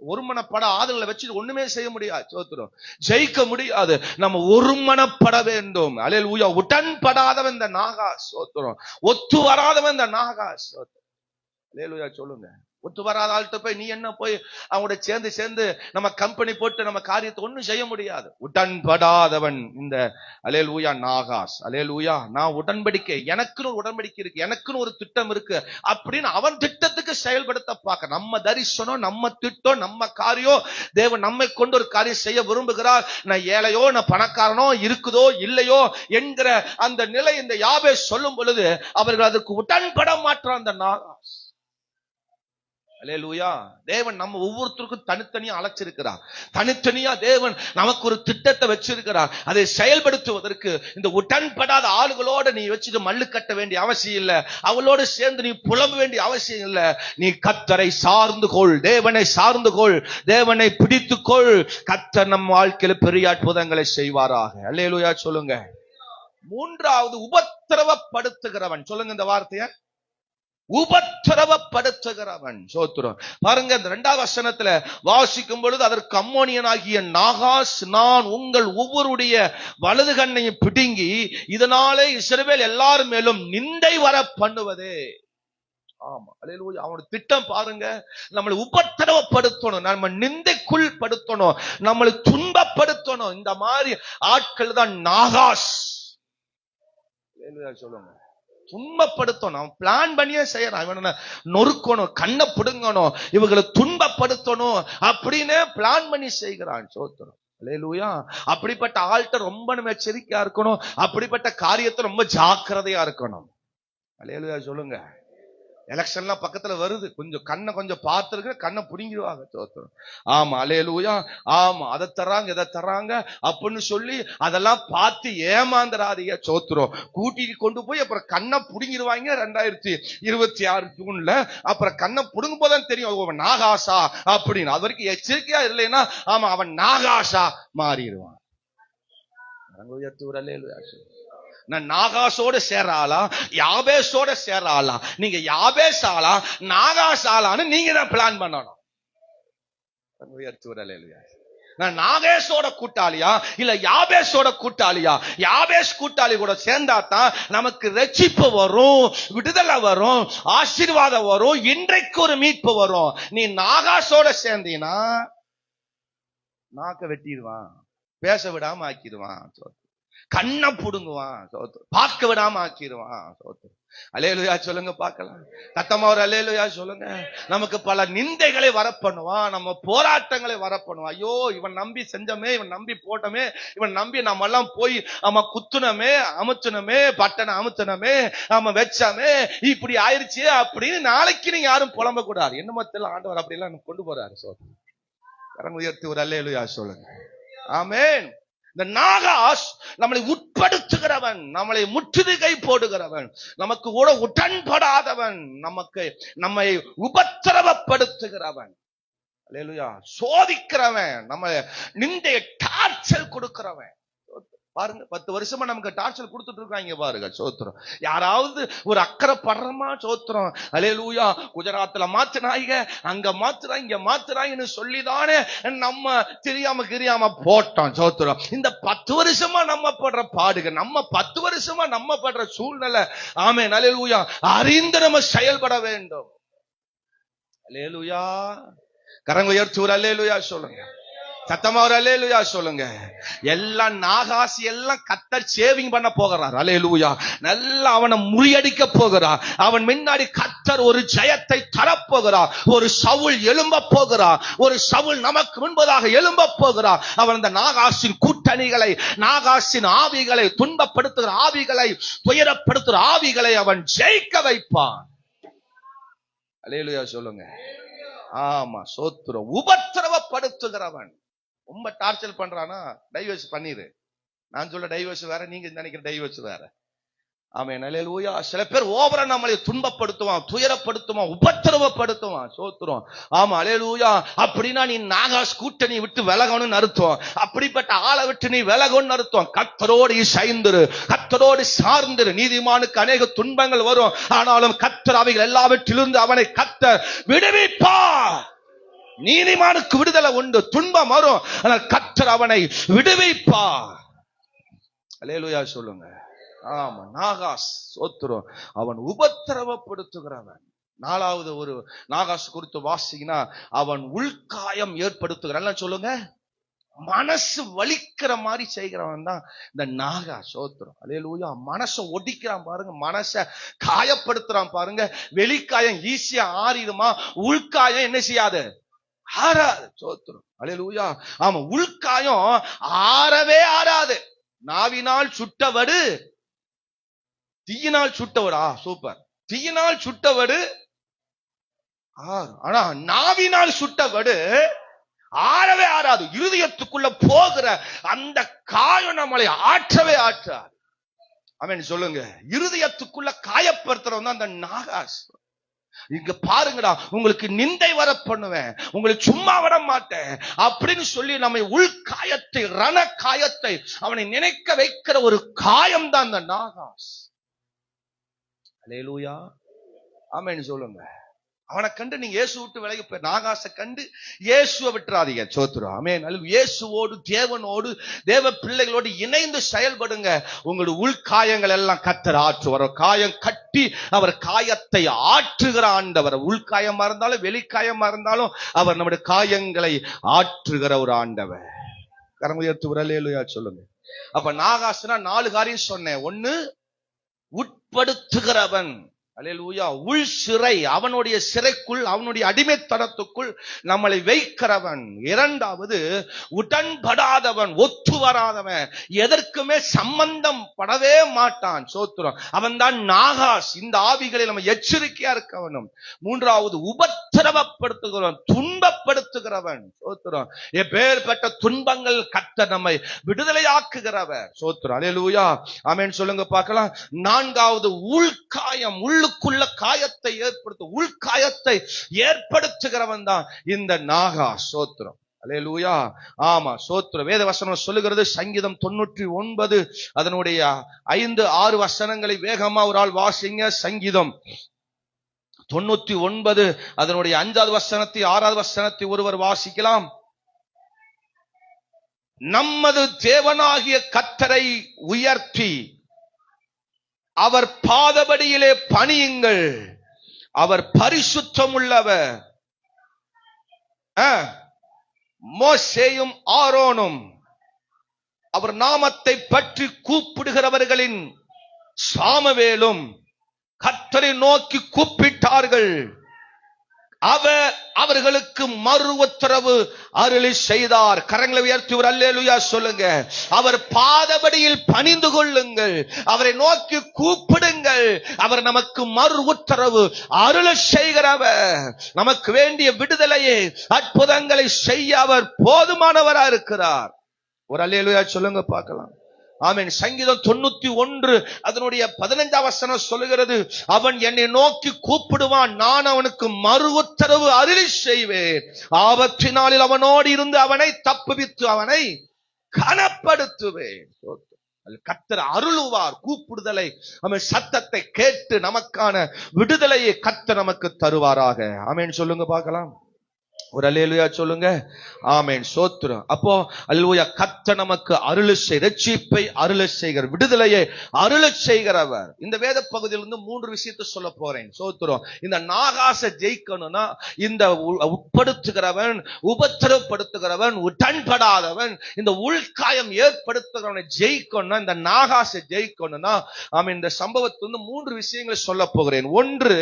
[SPEAKER 1] ஒருமனப்பட ஆதரவுல வச்சு ஒண்ணுமே செய்ய முடியாது. சோத்திரம். ஜெயிக்க முடியாது. நம்ம ஒருமனப்பட வேண்டும். அல்லேலூயா. உடன்படாதவன் இந்த நாகாஸ். சோத்திரம். ஒத்து வராதவன் இந்த நாகாஸ். அல்லேலூயா சொல்லுங்க. ஒத்து வராத ஆள்கிட்ட போய் நீ என்ன போய் அவங்களோட சேர்ந்து நம்ம கம்பெனி போட்டு நம்ம காரியத்தை ஒண்ணும் செய்ய முடியாது. உடன்படாதவன் இந்த அல்லேலூயா நாகாஸ். அல்லேலூயா. நான் உடன்படிக்கை, எனக்குன்னு ஒரு உடன்படிக்கை இருக்கு, எனக்குன்னு ஒரு திட்டம் இருக்கு அப்படின்னு அவன் திட்டத்துக்கு செயல்படுத்த பார்க்க, நம்ம தரிசனம், நம்ம திட்டம், நம்ம காரியம், தேவன் நம்மை கொண்டு ஒரு காரியம் செய்ய விரும்புகிறார். நான் ஏழையோ, நான் பணக்காரனோ, இருக்குதோ இல்லையோ என்கிற அந்த நிலை இந்த யாபேஸ் சொல்லும் பொழுது அவர்கள் அதற்கு உடன்பட மாற்றான் அந்த நாகாஸ். அல்லேலூயா. தேவன் நம்ம ஒவ்வொருத்தருக்கும் தனித்தனியா அழைச்சிருக்கிறார். தனித்தனியா தேவன் நமக்கு ஒரு திட்டத்தை வச்சிருக்கிறார். அதை செயல்படுத்துவதற்கு இந்த உடன்படாத ஆளுகளோட நீ வச்சுட்டு மல்லு கட்ட வேண்டிய அவசியம் இல்லை, அவளோடு சேர்ந்து நீ புலம்ப வேண்டிய அவசியம் இல்லை. நீ கர்த்தரை சார்ந்து கொள், தேவனை சார்ந்து கொள், தேவனை பிடித்துக்கொள். கர்த்தர் நம் வாழ்க்கையில பெரிய அற்புதங்களை செய்வாராக. அல்லேலூயா சொல்லுங்க. மூன்றாவது, உபத்திரவப்படுத்துகிறவன். சொல்லுங்க இந்த வார்த்தைய, உபத்திரவப்படுத்துகிறவன். சோத்திரம். பாருங்க, இந்த 2ஆம் வசனத்துல வாசிக்கும் பொழுது அதற்கு அம்மோனியனாகிய நாகாஸ், நான் உங்கள் ஒவ்வொருடைய வலது கண்ணையும் பிடுங்கி இதனாலே இஸ்ரவேல் எல்லாரும் மேலும் நிந்தை வர பண்ணுவதே. ஆமா, அல்லேலூயா. அவனோட திட்டம் பாருங்க, நம்மளை உபத்திரவப்படுத்தணும், நம்ம நிந்தைக்குள் படுத்தணும், நம்மளை துன்பப்படுத்தணும். இந்த மாதிரி ஆட்கள் தான் நாகாஸ். அல்லேலூயா சொல்லுங்க. துன்பப்படுத்தணும். அவன் பிளான் பண்ணியே செய்யறான். இவனை நொறுக்கணும், கண்ணை பிடுங்கணும், இவங்களை துன்பப்படுத்தணும் அப்படின்னு பிளான் பண்ணி செய்கிறான். சோத்திரம். அல்லேலூயா. அப்படிப்பட்ட ஆள்கிட்ட ரொம்ப நம்ம எச்சரிக்கையா இருக்கணும். அப்படிப்பட்ட காரியத்தை ரொம்ப ஜாக்கிரதையா இருக்கணும். அல்லேலூயா சொல்லுங்க. எலெக்ஷன்லாம் பக்கத்துல வருது, கொஞ்சம் கண்ணை கொஞ்சம் பார்த்துருக்கு, கண்ணை புடுங்கிடுவாங்க. சோத்திரம். ஆமா, அல்லேலூயா. ஆமா, அதை தர்றாங்க இதை தர்றாங்க அப்படின்னு சொல்லி அதெல்லாம் பார்த்து ஏமாந்துடாதீங்க. சோத்திரம். கூட்டிட்டு கொண்டு போய் அப்புறம் கண்ணை புடுங்கிடுவாங்க. 2026 ஜூன்ல அப்புறம் கண்ணை புடுங்கும் போதான் தெரியும் அவன் நாகாசா அப்படின்னு. அது வரைக்கும் எச்சரிக்கையா இல்லைன்னா ஆமா அவன் நாகாசா மாறிடுவான். நான் நாகாசோட சேராளா, யாபேஸோட சேராளா, நீங்க யாபேஸ் ஆளா நாகாஸ் ஆளான்னு நீங்க தான் பிளான் பண்ணணும். நான் நாகேஷோட கூட்டாளியா இல்ல யாபேஸோட கூட்டாளியா? யாபேஸ் கூட்டாளி கூட சேர்ந்தா தான் நமக்கு ரட்சிப்பு வரும், விடுதலை வரும், ஆசீர்வாதம் வரும், இன்றைக்கு ஒரு மீட்பு வரும். நீ நாகாசோட சேர்ந்தீனா நாக்க வெட்டிடுவான், பேச விடாம ஆக்கிடுவான், கண்ணை புடுங்குவான், பார்க்க விடாம ஆக்கிடுவான். அல்லேலூயா சொல்லுங்க பார்க்கலாம். சத்தமா ஒரு அல்லேலூயா சொல்லுங்க. நமக்கு பல நிந்தைகளை வரப்பண்ணுவான், நம்ம போராட்டங்களை வரப்பண்ணுவான். ஐயோ, இவன் நம்பி செஞ்சமே, இவன் நம்பி போட்டமே, இவன் நம்பி நம்ம எல்லாம் போய் நம்ம குத்துனமே, அமுத்துனமே, பட்டனை அமுத்துனமே, நம்ம வச்சமே, இப்படி ஆயிடுச்சு அப்படின்னு நாளைக்கு நீங்க யாரும் புலம்ப கூடாது. என்னமோ தெரியல, ஆண்டவர் அப்படி எல்லாம் கொண்டு போறாரு. கரங்களை உயர்த்தி ஒரு அல்லேலூயா சொல்லுங்க. ஆமென். இந்த நாகாஸ் நம்மளை உட்படுத்துகிறவன், நம்மளை முற்றுகை போடுகிறவன், நமக்கு கூட உடன்படாதவன், நம்மை உபத்திரவப்படுத்துகிறவன், அல்லேலூயா, சோதிக்கிறவன், நம்ம நிந்தைய டார்ச்சர் கொடுக்கிறவன். பாருங்க, 10 வருஷமா நமக்கு டார்ச்சர் கொடுத்துட்டு இருக்காங்க பாருங்க. சோத்திரம். யாராவது ஒரு அக்கறை படுறமா? சோத்திரம். அல்லேலூயா. குஜராத்ல மாத்துறாங்க, அங்க மாத்துறாங்க, இங்க மாத்துறாங்கன்னு சொல்லிதானே நம்ம தெரியாம போட்டோம். சோத்திரம். இந்த 10 வருஷமா நம்ம படுற பாடுகள், நம்ம 10 வருஷமா நம்ம படுற சூழ்நிலை, ஆமென், அல்லேலூயா, அறிந்து நம்ம செயல்பட வேண்டும். அல்லேலூயா. கரங்களை உயர்த்தி ஒரு அல்லேலூயா சொல்லுங்க. சத்தமா ஒரு அல்லேலூயா சொல்லுங்க. எல்லாம் நாகாசி எல்லாம் கர்த்தர் சேவிங் பண்ண போகிறார். அல்லேலூயா. நல்லா அவனை முறியடிக்க போகிறார். அவன் முன்னாடி கர்த்தர் ஒரு ஜெயத்தை தரப்போகிறார். ஒரு சவுல் எழும்ப போகிறார். ஒரு சவுல் நமக்கு முன்பதாக எழும்ப போகிறார். அவன் இந்த நாகாசின் கூட்டணிகளை, நாகாசின் ஆவிகளை, துன்பப்படுத்துகிற ஆவிகளை, துயரப்படுத்துகிற ஆவிகளை அவன் ஜெயிக்க வைப்பான். அல்லேலூயா சொல்லுங்க. ஆமா, சோத்திரம். உபத்திரவப்படுத்துகிறவன் ரொம்ப டார்ச்சர் பண்றானா, டைவர்ஸ் பண்ணிரு. நான் சொல்ல டைவர்ஸ் வேற, நீங்க நினைக்கிற டைவர்ஸ் வேற. ஆமென், அல்லேலூயா. சில பேர் ஓவரா நம்மளை துன்பப்படுத்துவான், துயரப்படுத்துவான், உபத்திரவப்படுத்துவான். சோத்திரம். ஆமா, அல்லேலூயா. அப்படின்னா நீ நாகாஸ் கூட்டணி விட்டு விலகணும்னு அர்த்தம். அப்படிப்பட்ட ஆளை விட்டு நீ விலகணும்னு அர்த்தம். கர்த்தரோடு சாய்ந்திரு, கர்த்தரோடு சார்ந்திரு. நீதிமானுக்கு அநேக துன்பங்கள் வரும், ஆனாலும் கர்த்தர் அவைகள் எல்லாவற்றிலிருந்து அவனை கர்த்தர் விடுவிப்பார். நீதிமானுக்கு விடுதலை உண்டு, துன்பம் வரும், ஆனால் கர்த்தர் அவனை விடுவிப்பார். அல்லேலூயா சொல்லுங்க. ஆமா, நாகாஸ், சோத்திரம், அவன் உபத்திரவப்படுத்துகிறவன். 4வது ஒரு நாகாஸ் குறித்து வாசிங்கன்னா, அவன் உள்காயம் ஏற்படுத்துகிறான். சொல்லுங்க, மனசு வலிக்கிற மாதிரி செய்கிறவன் தான் இந்த நாகா. சோத்திரம். அல்லேலூயா. மனசை ஒடிக்கிறான் பாருங்க, மனசை காயப்படுத்துறான் பாருங்க. வெளிக்காயம் ஈஸியா ஆறிடுமா, உள்காயம் என்ன செய்யாது, ஆறாது. சோத்திரம். அல்லேலூயா. ஆமா, உள்காயம் ஆறவே ஆறாது. நாவினால் சுட்டவடு தீயினால் சுட்டவடா. சூப்பர். தீயினால் சுட்டவடு ஆறு, ஆனா நாவினால் சுட்டவடு ஆறவே ஆறாது. இருதயத்துக்குள்ள போகிற அந்த காயம் நம்மளை ஆற்றவே ஆற்றாது. ஆமென் சொல்லுங்க. இருதயத்துக்குள்ள காயப்படுத்துறவன் தான் அந்த நாகாஸ். இங்க பாருங்கடா, உங்களுக்கு நிந்தை வர பண்ணுவேன், உங்களை சும்மா விட மாட்டேன் அப்படின்னு சொல்லி நம்மை உள்காயத்தை, ரண காயத்தை அவனை நினைக்க வைக்கிற ஒரு காயம் தான் அந்த நாகாஸ். அல்லேலூயா. ஆமென் சொல்லுங்க. அவனை கண்டு நீங்க இயேசு விட்டு விலகி போய், நாகாசை கண்டு இயேசுவை விட்டுறாதீங்க. சோத்திரம். ஆமென். இயேசுவோடு, தேவனோடு, தேவ பிள்ளைகளோடு இணைந்து செயல்படுங்க. உங்களுடைய உள்காயங்கள் எல்லாம் கர்த்தர் ஆற்றுவார். காயம் கட்டி அவர் காயத்தை ஆற்றுகிற ஆண்டவர். உள்காயமா இருந்தாலும் வெளிக்காயமா இருந்தாலும் அவர் நம்முடைய காயங்களை ஆற்றுகிற ஒரு ஆண்டவர். கரம் உயர்த்தி ஒரு அல்லேலூயா சொல்லுங்க. அப்ப நாகாசுனா 4 காரியம் சொன்னேன். 1, உட்படுத்துகிறவன். அல்லேலூயா. உள் சிறை, அவனுடைய சிறைக்குள், அவனுடைய அடிமைத்தனத்துக்குள் நம்மளை வைக்கிறவன். 2வது, உடன்படாதவன், ஒத்து வராதவன், எதற்குமே சம்பந்தம் படவே மாட்டான். சோத்திரம். அவன் தான் நாகாஸ். இந்த ஆவிகளை நம்ம எச்சரிக்கையா இருக்கவனும். 3வது, உபத்திரவப்படுத்துகிறவன், துன்பப்படுத்துகிறவன். சோத்திரம். எப்பேற்பட்ட துன்பங்கள் கர்த்தர் நம்மை விடுதலையாக்குகிறவர். சோத்திரம். அல்லேலூயா. ஆமென் சொல்லுங்க பார்க்கலாம். 4வது, உள்காயம், உள்ளுக்குள்ள காயத்தை உள்காயத்தை ஏற்படுத்துகிறவன் தான் இந்த நாகாஸ். சோத்திரம். அல்லேலூயா. ஆமா, சோத்திரம். வேத வசனம் சொல்லுகிறது, சங்கீதம் 99 அதனுடைய 5, 6 வசனங்களை வேகமா ஒரு ஆள் வாசிங்க. சங்கீதம் 99 அதனுடைய 5வது வசனத்தை, 6வது வசனத்தை ஒருவர் வாசிக்கலாம். நமது தேவனாகிய கர்த்தரை உயர்த்தி அவர் பாதபடியிலே பணியுங்கள், அவர் பரிசுத்தம் உள்ளவர். மோசேயும் ஆரோனும் அவர் நாமத்தை பற்றி கூப்பிடுகிறவர்களின் சாமுவேலும் கர்த்தரை நோக்கி கூப்பிட்டார்கள். அவர் அவர்களுக்கு மறு உத்தரவு அருளி செய்தார். கரங்களை உயர்த்தி ஒரு அல்லேலூயா சொல்லுங்க. அவர் பாதபடியில் பணிந்து கொள்ளுங்கள், அவரை நோக்கி கூப்பிடுங்கள். அவர் நமக்கு மறு உத்தரவு அருளி செய்கிறவர். நமக்கு வேண்டிய விடுதலையை, அற்புதங்களை செய்ய அவர் போதுமானவராக இருக்கிறார். ஒரு அல்லேலூயா சொல்லுங்க பார்க்கலாம். ஆமென். சங்கீதம் 91 அதனுடைய 15 வசனம் சொல்லுகிறது, அவன் என்னை நோக்கி கூப்பிடுவான், நான் அவனுக்கு மறு உத்தரவு அருளி செய்வேன். ஆபத்து நாளில் அவனோடு இருந்து அவனை தப்புவித்து அவனை கனப்படுத்துவேன். கர்த்தர் அருளுவார். கூப்பிடுதலை, அவன் சத்தத்தை கேட்டு நமக்கான விடுதலையை கர்த்தர் நமக்கு தருவாராக. ஆமென் சொல்லுங்க பார்க்கலாம். ஒரு அல்லேலூயா சொல்லுங்க. ஆமென் ஸ்தோத்திரம். அப்போ அல்லேலூயா, கர்த்தர் நமக்கு அருளை செய், ரட்சிப்பை அருளை செய்கிற, விடுதலையை அருளை செய்கிறவர். இந்த வேத பகுதியிலிருந்து 3 விஷயத்தை சொல்ல போறேன். ஸ்தோத்திரம். இந்த நாகாச ஜெயிக்கணும்னா, இந்த உட்படுத்துகிறவன், உபத்திரப்படுத்துகிறவன், உடன்படாதவன், இந்த உள்காயம் ஏற்படுத்துகிறவனை ஜெயிக்கணும்னா, இந்த நாகாச ஜெயிக்கணும்னா, ஆமென், இந்த சம்பவத்திலிருந்து 3 விஷயங்களை சொல்ல போகிறேன். 1,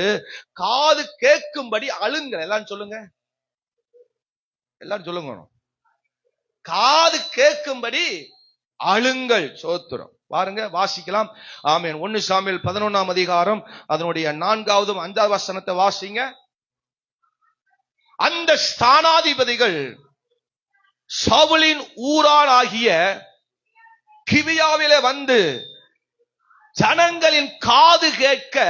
[SPEAKER 1] காது கேட்கும்படி அழுங்கள். எல்லாம் சொல்லுங்க, எல்லாரும் சொல்லுங்க. காது கேட்கும்படி அழுங்கள். சோத்திரம். பாருங்க, வாசிக்கலாம். ஆமென். 1 சாமுவேல் 11ஆம் அதிகாரம் அதனுடைய 4வது 5வது வசனத்தை வாசிங்க. அந்த ஸ்தானாதிபதிகள் சவுலின் ஊரான் ஆகிய கிபியாவிலே வந்து ஜனங்களின் காது கேட்க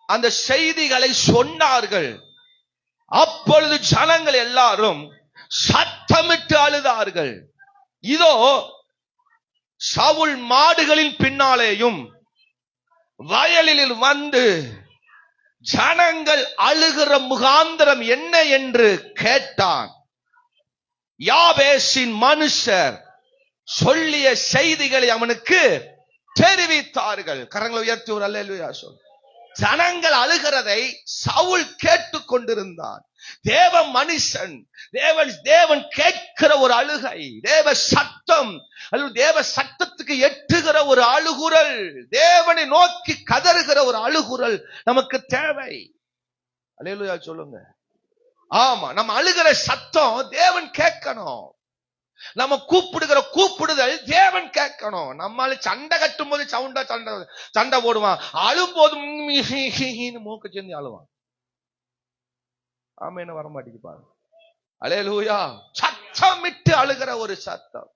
[SPEAKER 1] அந்த செய்திகளை சொன்னார்கள். அப்பொழுது ஜனங்கள் எல்லாரும் சத்தமிட்டு அழுதார்கள். இதோ சவுல் மாடுகளின் பின்னாலேயும் வயலில் வந்து ஜனங்கள் அழுகிற முகாந்திரம் என்ன என்று கேட்டான். யாபேசின் மனுஷர் சொல்லிய செய்திகளை அவனுக்கு தெரிவித்தார்கள். கரங்களை உயர்த்தி ஒரு அல்லேலூயா சொல். ஜனங்கள் அழுகிறதை சவுல் கேட்டுக் கொண்டிருந்தான். தேவ மனுஷன், தேவன் கேட்கிற ஒரு அழுகை, தேவ சத்தம், தேவ சத்தத்துக்கு எட்டுகிற ஒரு அழுகுரல், தேவனை நோக்கி கதறுகிற ஒரு அழுகுரல் நமக்கு தேவை. அல்லேலூயா சொல்லுங்க. ஆமா, நம்ம அழுகிற சத்தம் தேவன் கேட்கணும். நம்ம கூப்பிடுகிற கூப்பிடுதல் தேவன் கேட்கணும். நம்மால சண்டை கட்டும் போது சண்டை போடுவான், அழும் போது மூக்க சேர்ந்து அழுவான். ஆமா, என்ன வர மாட்டேங்குது பாருங்க. அல்லேலூயா. சத்தமிட்டு அழுகிற ஒரு சத்தம்.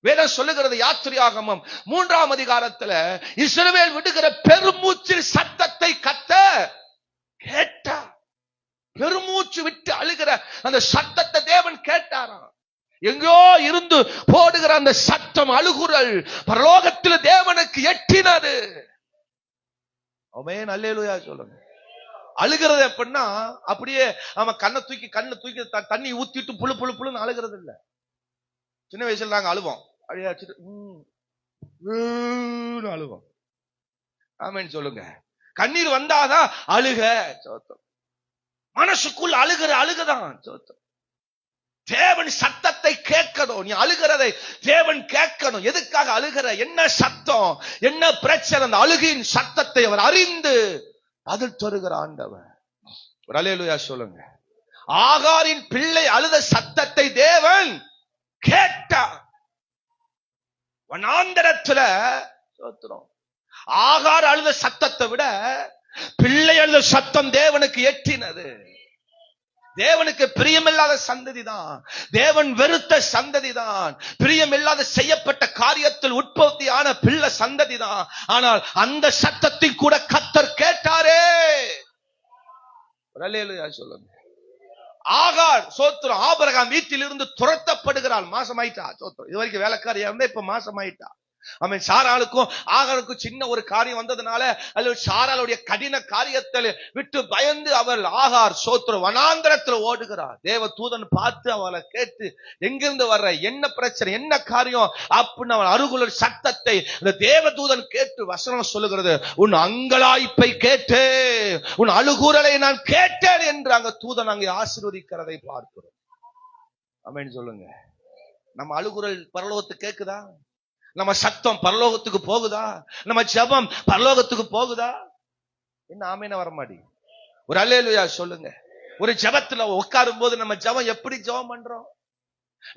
[SPEAKER 1] வேதம் சொல்லுகிறது, யாத்திரையாகமம் 3ஆம் அதிகாரத்துல இஸ்ரவேல் விடுகிற பெருமூச்சில் சத்தத்தை கர்த்தர் கேட்டார். பெருமூச்சு விட்டு அழுகிற அந்த சத்தத்தை தேவன் கேட்டாராம். எங்கோ இருந்து போடுகிற அந்த சத்தம், அழுகுரல் பரலோகத்தில் தேவனுக்கு எட்டினது. ஆமென் அல்லேலூயா சொல்லுங்க. அழுகிறது எப்படின்னா, அப்படியே அவன் கண்ணை தூக்கி தண்ணி ஊத்திட்டு புழு புழு புழுன்னு அழுகிறது இல்ல. சின்ன வயசுல நாங்க அழுவோம், அழியாச்சிட்டு அழுவோம். ஆமென் சொல்லுங்க. கண்ணீர் வந்தாதான் அழுக. மனசுக்குள் அழுகிற அழுகதான். தேவன் சத்தத்தை கேட்கணும். நீ அழுகிறதை தேவன் கேட்கணும். எதுக்காக அழுகிற, என்ன சத்தம், என்ன பிரச்சனை, அந்த அழுகின் சத்தத்தை அவர் அறிந்து பதில் தருகிற ஆண்டவர். ஒரு அல்லேலூயா சொல்லுங்க. ஆகாரின் பிள்ளை அழுத சத்தத்தை தேவன் கேட்டார். வனாந்தரத்துல ஆகார் அழுத சத்தத்தை விட பிள்ளை அழுத சத்தம் தேவனுக்கு எட்டினது. தேவனுக்கு பிரியமில்லாத சந்ததி தான், தேவன் வெறுத்த சந்ததி தான், பிரியமில்லாத செய்யப்பட்ட காரியத்தில் உற்பத்தியான பிள்ளை சந்ததி தான். ஆனால் அந்த சத்தத்தை கூட கர்த்தர் கேட்டாரே. அல்லேலூயா சொல்லுங்க. ஆகார் சோத்திரம், ஆபிரகாம் வீட்டில் இருந்து துரத்தப்படுகிறாள், மாசமாயிட்டா. சோத்திரம், இது வரைக்கும் வேலைக்காரியா இருந்தா இப்ப மாசமாயிட்டா. அவன் சாராளுக்கும் ஆகாருக்கும் சின்ன ஒரு காரியம் வந்ததுனால, அல்லது சாராளுடைய கடின காரியத்தில் விட்டு பயந்து அவள் ஆகார் சோத்திரம் வனாந்தரத்துல ஓடுகிறார். தேவ தூதன் பார்த்து அவளை கேட்டு, எங்கிருந்து வர்ற, என்ன பிரச்சனை, என்ன காரியம் அப்படின்னு அவள் அருகுலர் சத்தத்தை அந்த தேவ தூதன் கேட்டு வசனம் சொல்லுகிறது, உன் அங்கலாய்ப்பை கேட்டு உன் அழுகுரலை நான் கேட்டேன் என்று அங்க தூதன் அங்கே ஆசீர்வதிக்கிறதை பார்க்கிறோம். ஆமென் சொல்லுங்க. நம்ம அழுகுரல் பரலோகத்துக்கு கேக்குதா? நம்ம சத்தம் பரலோகத்துக்கு போகுதா? நம்ம ஜெபம் பரலோகத்துக்கு போகுதா? என்ன ஆமேன வர மாட்டேங்குது. ஒரு அல்லேலூயா சொல்லுங்க. ஒரு ஜெபத்துல உட்காரும் போது நம்ம ஜெபம் எப்படி ஜெபம் பண்றோம்?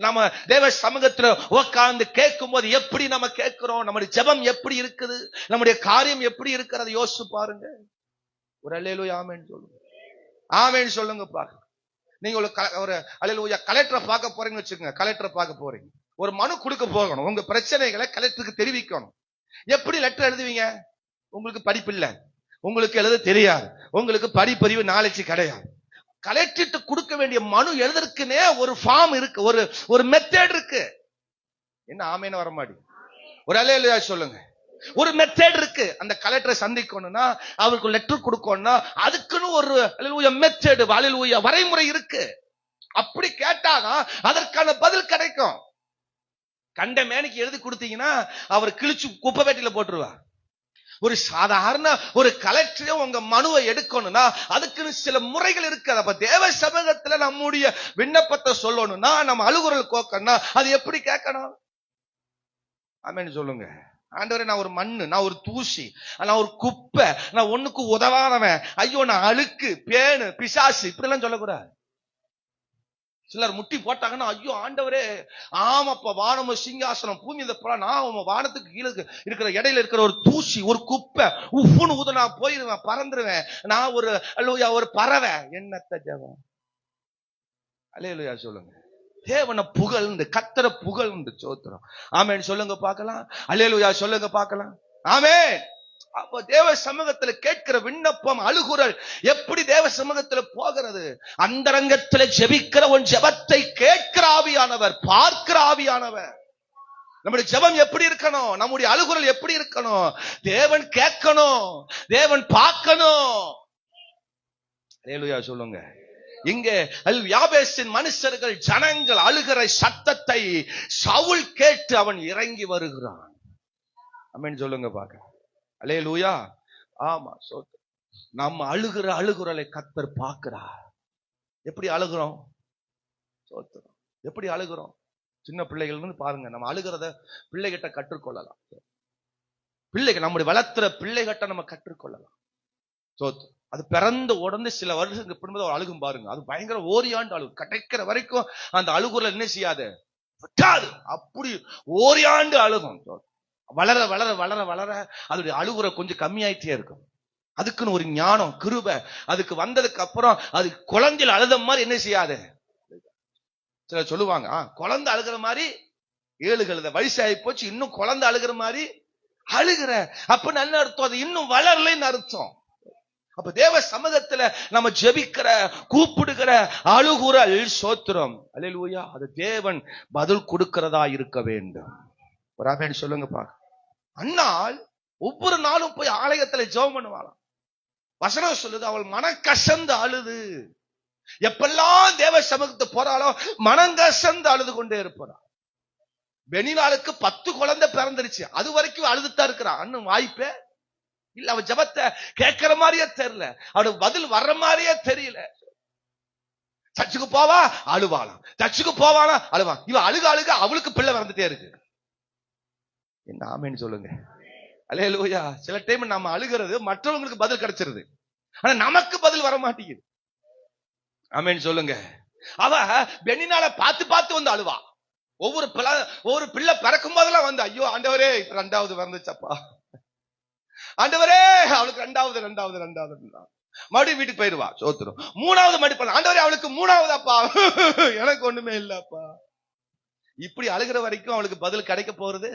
[SPEAKER 1] நம்ம தேவ சமூகத்துல உட்கார்ந்து கேட்கும் போது எப்படி நம்ம கேட்கிறோம்? நம்முடைய ஜெபம் எப்படி இருக்குது? நம்முடைய காரியம் எப்படி இருக்கிறது? யோசிச்சு பாருங்க. ஒரு அல்லேலூயா ஆமென் சொல்லுங்க. ஆமென் சொல்லுங்க பாருங்க. நீங்க ஒரு அல்லேலூயா கலெக்டரை பார்க்க போறீங்கன்னு வச்சுக்கோங்க. கலெக்டரை பார்க்க போறீங்க, ஒரு மனு கொடுக்க போகணும். உங்க பிரச்சனைகளை கலெக்டருக்கு தெரிவிக்கணும். எப்படி லெட்டர் எழுதுவீங்க? உங்களுக்கு படிப்பு இல்ல, உங்களுக்கு எழுத தெரியாது, உங்களுக்கு படிப்பறிவு நாலேஜ் கிடையாது. கலெக்டர்கிட்ட கொடுக்க வேண்டிய மனு எழுதுறதுக்குனே ஒரு ஃபார்ம் இருக்கு, ஒரு மெத்தட் இருக்கு. என்ன ஆமேன்னு வர மாட்டேங்குது? ஒரு அல்லேலூயா சொல்லுங்க. ஒரு மெத்தட் இருக்கு. அந்த கலெக்டரை சந்திக்கணும்னா, அவருக்கு லெட்டர் கொடுக்கணும்னா அதுக்குன்னு ஒரு அல்லேலூயா மெத்தட், அல்லேலூயா வரைமுறை இருக்கு. அப்படி கேட்டாதான் அதற்கான பதில் கிடைக்கும். கண்ட மேனிக்கு எழுதி கொடுத்தீங்கன்னா அவர் கிழிச்சு குப்பை வேட்டியில போட்டுருவார். ஒரு சாதாரண ஒரு கலெக்டர் உங்க மனுவை எடுக்கணும்னா அதுக்குன்னு சில முறைகள் இருக்கு. அப்ப தேவ சமூகத்துல நம்முடைய விண்ணப்பத்தை சொல்லணும்னா, நம்ம அழுகுரல் கோக்கணும்னா அது எப்படி கேட்கணும்? ஆமென் சொல்லுங்க. ஆண்டவரே, நான் ஒரு மண்ணு, நான் ஒரு தூசி, நான் ஒரு குப்பை, நான் ஒண்ணுக்கு உதவானவன், ஐயோ நான் அழுக்கு, பேணு, பிசாசு, இப்படி எல்லாம் சொல்லக்கூடாது. சிலர் முட்டி போட்டாங்கன்னா, ஐயோ ஆண்டவரே, ஆமாப்பா, வானமும் சிங்காசனம், பூமி இந்த நான் வானத்துக்கு கீழே இருக்கிற இடையில இருக்கிற ஒரு தூசி, ஒரு குப்பை, உப்புன்னு ஊத நான் போயிருவேன், பறந்துருவேன், நான் ஒரு அல்லேலூயா ஒரு பறவை. என்னத்த ஜெபம்? அல்லேலூயா சொல்லுங்க. தேவனை புகழ்ந்து, கர்த்தரை புகழ்ந்து ஸ்தோத்திரம். ஆமென் சொல்லுங்க பார்க்கலாம். அல்லேலூயா சொல்லுங்க பார்க்கலாம். ஆமென். அப்ப தேவ சமூகத்துல கேட்கிற விண்ணப்பம், அழுகுரல் எப்படி தேவ சமூகத்துல போகிறது? அந்தரங்கத்துல ஜெபிக்கிற உன் ஜெபத்தை கேட்கிற ஆவியானவர், பார்க்கிற ஆவியானவர். நம்முடைய ஜெபம் எப்படி இருக்கணும்? நம்முடைய அழுகுரல் எப்படி இருக்கணும்? தேவன் கேட்கணும், தேவன் பார்க்கணும். அல்லேலூயா சொல்லுங்க. இங்கே யாபேசின் மனுஷர்கள், ஜனங்கள் அழுகிற சத்தத்தை சவுல் கேட்டு அவன் இறங்கி வருகிறான். ஆமென் சொல்லுங்க பாக்க. அல்லேலூயா. ஆமா, நம்ம அழுகிற அழுகுரலை கர்த்தர் பார்க்கிறார். எப்படி அழுகிறோம்? எப்படி அழுகிறோம்? சின்ன பிள்ளைகள் பாருங்க, நம்ம அழுகிறத பிள்ளைகிட்ட கற்றுக்கொள்ளலாம். பிள்ளைகள், நம்முடைய வளர்த்துற பிள்ளைகிட்ட நம்ம கற்றுக்கொள்ளலாம். அது பிறந்த உடனே சில வருஷத்துக்கு பின்பு அழுகும் பாருங்க, அது பயங்கர ஓரியாண்டு அழுகு, கிடைக்கிற வரைக்கும் அந்த அழுகுரல் என்ன செய்யாது, விட்டாது. அப்படி ஓரியாண்டு அழுகும். வளர வளர வளர வளர அதோடைய அழுகுற கொஞ்சம் கம்மியாயிட்டே இருக்கும். அதுக்குன்னு ஒரு ஞானம், கிருபை அதுக்கு வந்ததுக்கு அப்புறம் அது குழந்தையில் அழுத மாதிரி என்ன செய்யாது. சில சொல்லுவாங்க, குழந்தை அழுகிற மாதிரி 7 கழுத வயசாகி போச்சு, இன்னும் குழந்தை அழுகிற மாதிரி அழுகிற. அப்ப நல்ல அர்த்தம், அது இன்னும் வளரலைன்னு அர்த்தம். அப்ப தேவ சமூகத்துல நம்ம ஜெபிக்கிற, கூப்பிடுகிற அழுகுரல் ஸ்தோத்திரம், அல்லேலூயா, அது தேவன் பதில் கொடுக்கிறதா இருக்க வேண்டும். ஒரு ஆமென் சொல்லுங்க பா. அன்னாள் ஒவ்வொரு நாளும் போய் ஆலயத்துல ஜெபம் பண்ணுவாளாம். வசனம் சொல்லுது, அவள் மனக்கசந்து அழுது, எப்பெல்லாம் தேவ சமூகத்தை போறாளோ மனங்கசந்து அழுது கொண்டே இருப்பாள். பெனினாளுக்கு 10 குழந்தை பிறந்துருச்சு, அது வரைக்கும் அழுதுதான் இருக்கிறான். அண்ணன் வாய்ப்பே இல்ல, அவ ஜெபத்தை கேட்கிற மாதிரியே தெரியல, அவனுக்கு பதில் வர்ற மாதிரியே தெரியல. சர்ச்சுக்கு போவா அழுவாளாம், சர்ச்சுக்கு போவானா அழுவா. இவ அழுக அழுக அவளுக்கு பிள்ளை வந்துட்டே இருக்கு. என்ன ஆமென் சொல்லுங்க. அல்லேலூயா. சில டைம் நம்ம அழுகிறது மற்றவங்களுக்கு பதில் கிடைச்சிருது, ஆனா நமக்கு பதில் வர மாட்டேங்குது. ஆமென் சொல்லுங்க. அவ பெனினால பார்த்து பார்த்து வந்து அழுவா. ஒவ்வொரு பிள்ளை பிறக்கும் போதெல்லாம் வந்து, ஐயோ ஆண்டவரே 2வது வந்துச்சப்பா, ஆண்டவரே அவளுக்கு 2வது மறுபடியும் வீட்டுக்கு போயிடுவா. சோத்துரும் 3வது மறுபடியும், ஆண்டவரே அவளுக்கு 3வதாப்பா, எனக்கு ஒண்ணுமே இல்லப்பா. இப்படி அழுகிற வரைக்கும் அவளுக்கு பதில் கிடைக்க போறது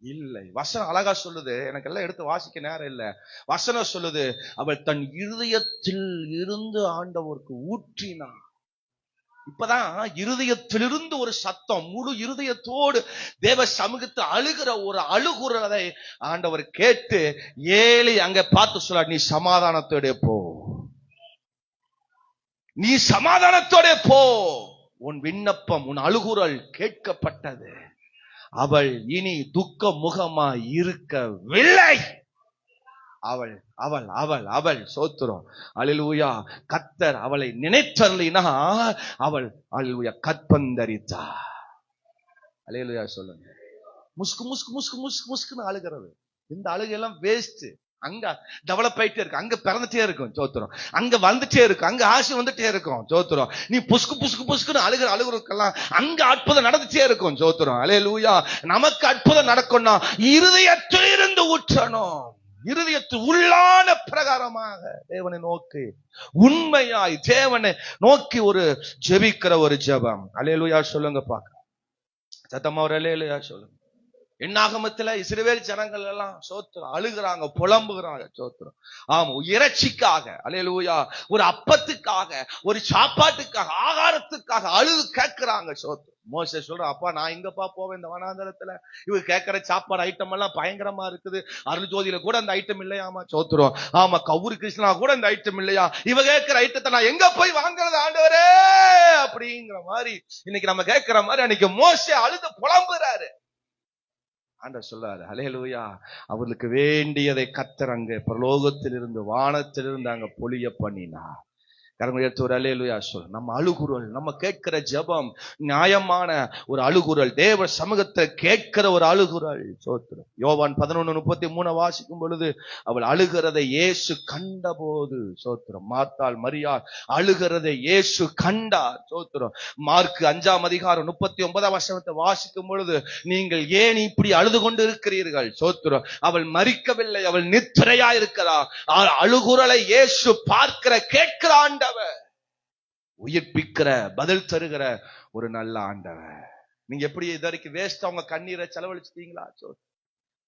[SPEAKER 1] இல்லை. வசனம் அழகா சொல்லுது, எனக்கு எல்லாம் எடுத்து வாசிக்க நேரம் இல்ல. வசனம் சொல்லுது, அவள் தன் இருதயத்தில் இருந்து ஆண்டவருக்கு ஊற்றினான். இப்பதான் இருதயத்திலிருந்து ஒரு சத்தம், முழு இருதயத்தோடு தேவ சமூகத்தை அழுகிற ஒரு அழுகுறதை ஆண்டவர் கேட்டு ஏலி அங்க பார்த்து சொல்ல, நீ சமாதானத்தோட போ, நீ சமாதானத்தோட போ, உன் விண்ணப்பம், உன் அழுகுரல் கேட்கப்பட்டது, அவள் இனி துக்க முகமாய் இருக்கவில்லை. அவள் அவள் அவள் அவள் சோத்திரம், அல்லேலூயா. கர்த்தர் அவளை நினைத்தருளினா அவள் அல்லேலூயா கற்பந்தரித்தா. அல்லேலூயா சொல்லுங்க. முஸ்கு முஸ்கு முஸ்கு முஸ்கு முஸ்குன்னு அழுகிறது, இந்த அழுகையெல்லாம் வேஸ்ட். அங்க டெவலப் ஆயிட்டே இருக்கும், அங்க பிறந்துட்டே இருக்கும் சோத்திரம், அங்க வந்துட்டே இருக்கும், அங்க ஆசை வந்துட்டே இருக்கும் சோத்திரம். நீ புஸ்கு புஸ்கு புஸ்குன்னு அழுகுறதுக்கெல்லாம் அங்க அற்புதம் நடந்துட்டே இருக்கும் சோத்திரம். அல்லேலூயா. நமக்கு அற்புதம் நடக்கும்னா இருதயத்தில் இருந்து ஊற்றணும். இருதயத்து உள்ளான பிரகாரமாக தேவனை நோக்கி உண்மையாய் தேவனை நோக்கி ஒரு ஜெபிக்கிற ஒரு ஜெபம். அல்லேலூயா சொல்லுங்க பாக்க சத்தமா ஒரு அல்லேலூயா சொல்லுங்க. என்னாகமத்துல இஸ்ரவேல் ஜனங்கள் எல்லாம் சோத்திரம் அழுகிறாங்க, புலம்புகிறாங்க சோத்திரம். ஆமா, இறைச்சிக்காக, அல்லேலூயா, ஒரு அப்பத்துக்காக, ஒரு சாப்பாட்டுக்காக, ஆகாரத்துக்காக அழுது கேட்கிறாங்க சோத்திரம். மோசே சொல்றான், அப்பா நான் எங்கப்பா போவேன் இந்த வனாந்தரத்துல, இவங்க கேட்கிற சாப்பாடு ஐட்டம் எல்லாம் பயங்கரமா இருக்குது, அருள் ஜோதியில கூட அந்த ஐட்டம் இல்லையாமா சோத்திரம். ஆமா, கவுரி கிருஷ்ணா கூட இந்த ஐட்டம் இல்லையா, இவ கேட்கிற ஐட்டத்தை நான் எங்க போய் வாங்குறது ஆண்டவரே அப்படிங்கிற மாதிரி இன்னைக்கு நம்ம கேட்கிற மாதிரி அன்னைக்கு மோசே அழுது புலம்புறாரு. ஆண்டவர் சொல்றாரு, அல்லேலூயா, அவர்களுக்கு வேண்டியதை கர்த்தர் அங்க பரலோகத்திலிருந்து வானத்திலிருந்து அங்க பொழிய பண்ணினார். கரங்கள் அல்லேலூயா சொல். நம்ம அழுகுரல், நம்ம கேட்கிற ஜெபம் நியாயமான ஒரு அழுகுரல், தேவ சமூகத்தை கேட்கிற ஒரு அழுகுரல் சோத்திரம். யோவான் 11:33 வாசிக்கும் பொழுது அவள் அழுகிறதை இயேசு கண்டபோது சோத்திரம். மார்த்தாள் மரியாள் அழுகிறதை இயேசு கண்டார் சோத்திரம். மார்க் 5:39 வாசிக்கும் பொழுது நீங்கள் ஏன் இப்படி அழுது கொண்டு இருக்கிறீர்கள் சோத்திரம். அவள் மரிக்கவில்லை, அவள் நித்திரையா இருக்கிறார். அழுகுரலை இயேசு பார்க்கிற கேட்கிற ஆண்டவர், உயிர்ப்பிக்கிற பதில் தருகிற ஒரு நல்ல ஆண்டவர். நீங்க எப்படி இது வரைக்கும் வேஸ்ட் அவங்க கண்ணீரை செலவழிச்சிட்டீங்களா?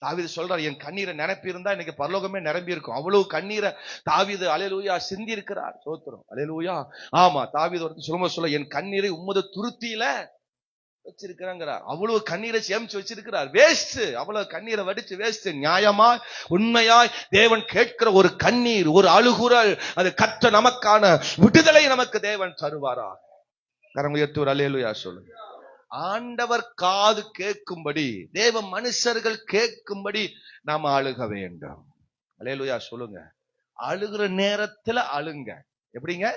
[SPEAKER 1] தாவீது சொல்றார், என் கண்ணீரை நிரப்பி இருந்தா இன்னைக்கு பரலோகமே நிரம்பி இருக்கும். அவ்வளவு கண்ணீரை தாவீது அல்லேலூயா சிந்தி இருக்கிறார் சோத்திரம். அல்லேலூயா. ஆமா, தாவீது ஒருத்தர் சொல்ல என் கண்ணீரை உம்மது துருத்தியில வச்சிருக்கிறாங்கிறார். அவ்வளவு கண்ணீரை சேமிச்சு வச்சிருக்கிறார். வேஸ்ட், அவ்வளவு கண்ணீரை வடிச்சு வேஸ்ட். நியாயமாய் உண்மையாய் தேவன் கேட்கிற ஒரு கண்ணீர், ஒரு அழுகுரல், அது கர்த்தர் நமக்கான விடுதலை நமக்கு தேவன் தருவாரா? கரம் உயர்த்தி ஒரு அல்லேலூயா சொல்லுங்க. ஆண்டவர் காது கேட்கும்படி, தேவ மனுஷர்கள் கேட்கும்படி நாம அழுக வேண்டும். அல்லேலூயா சொல்லுங்க. அழுகிற நேரத்துல அழுங்க. எப்படிங்க?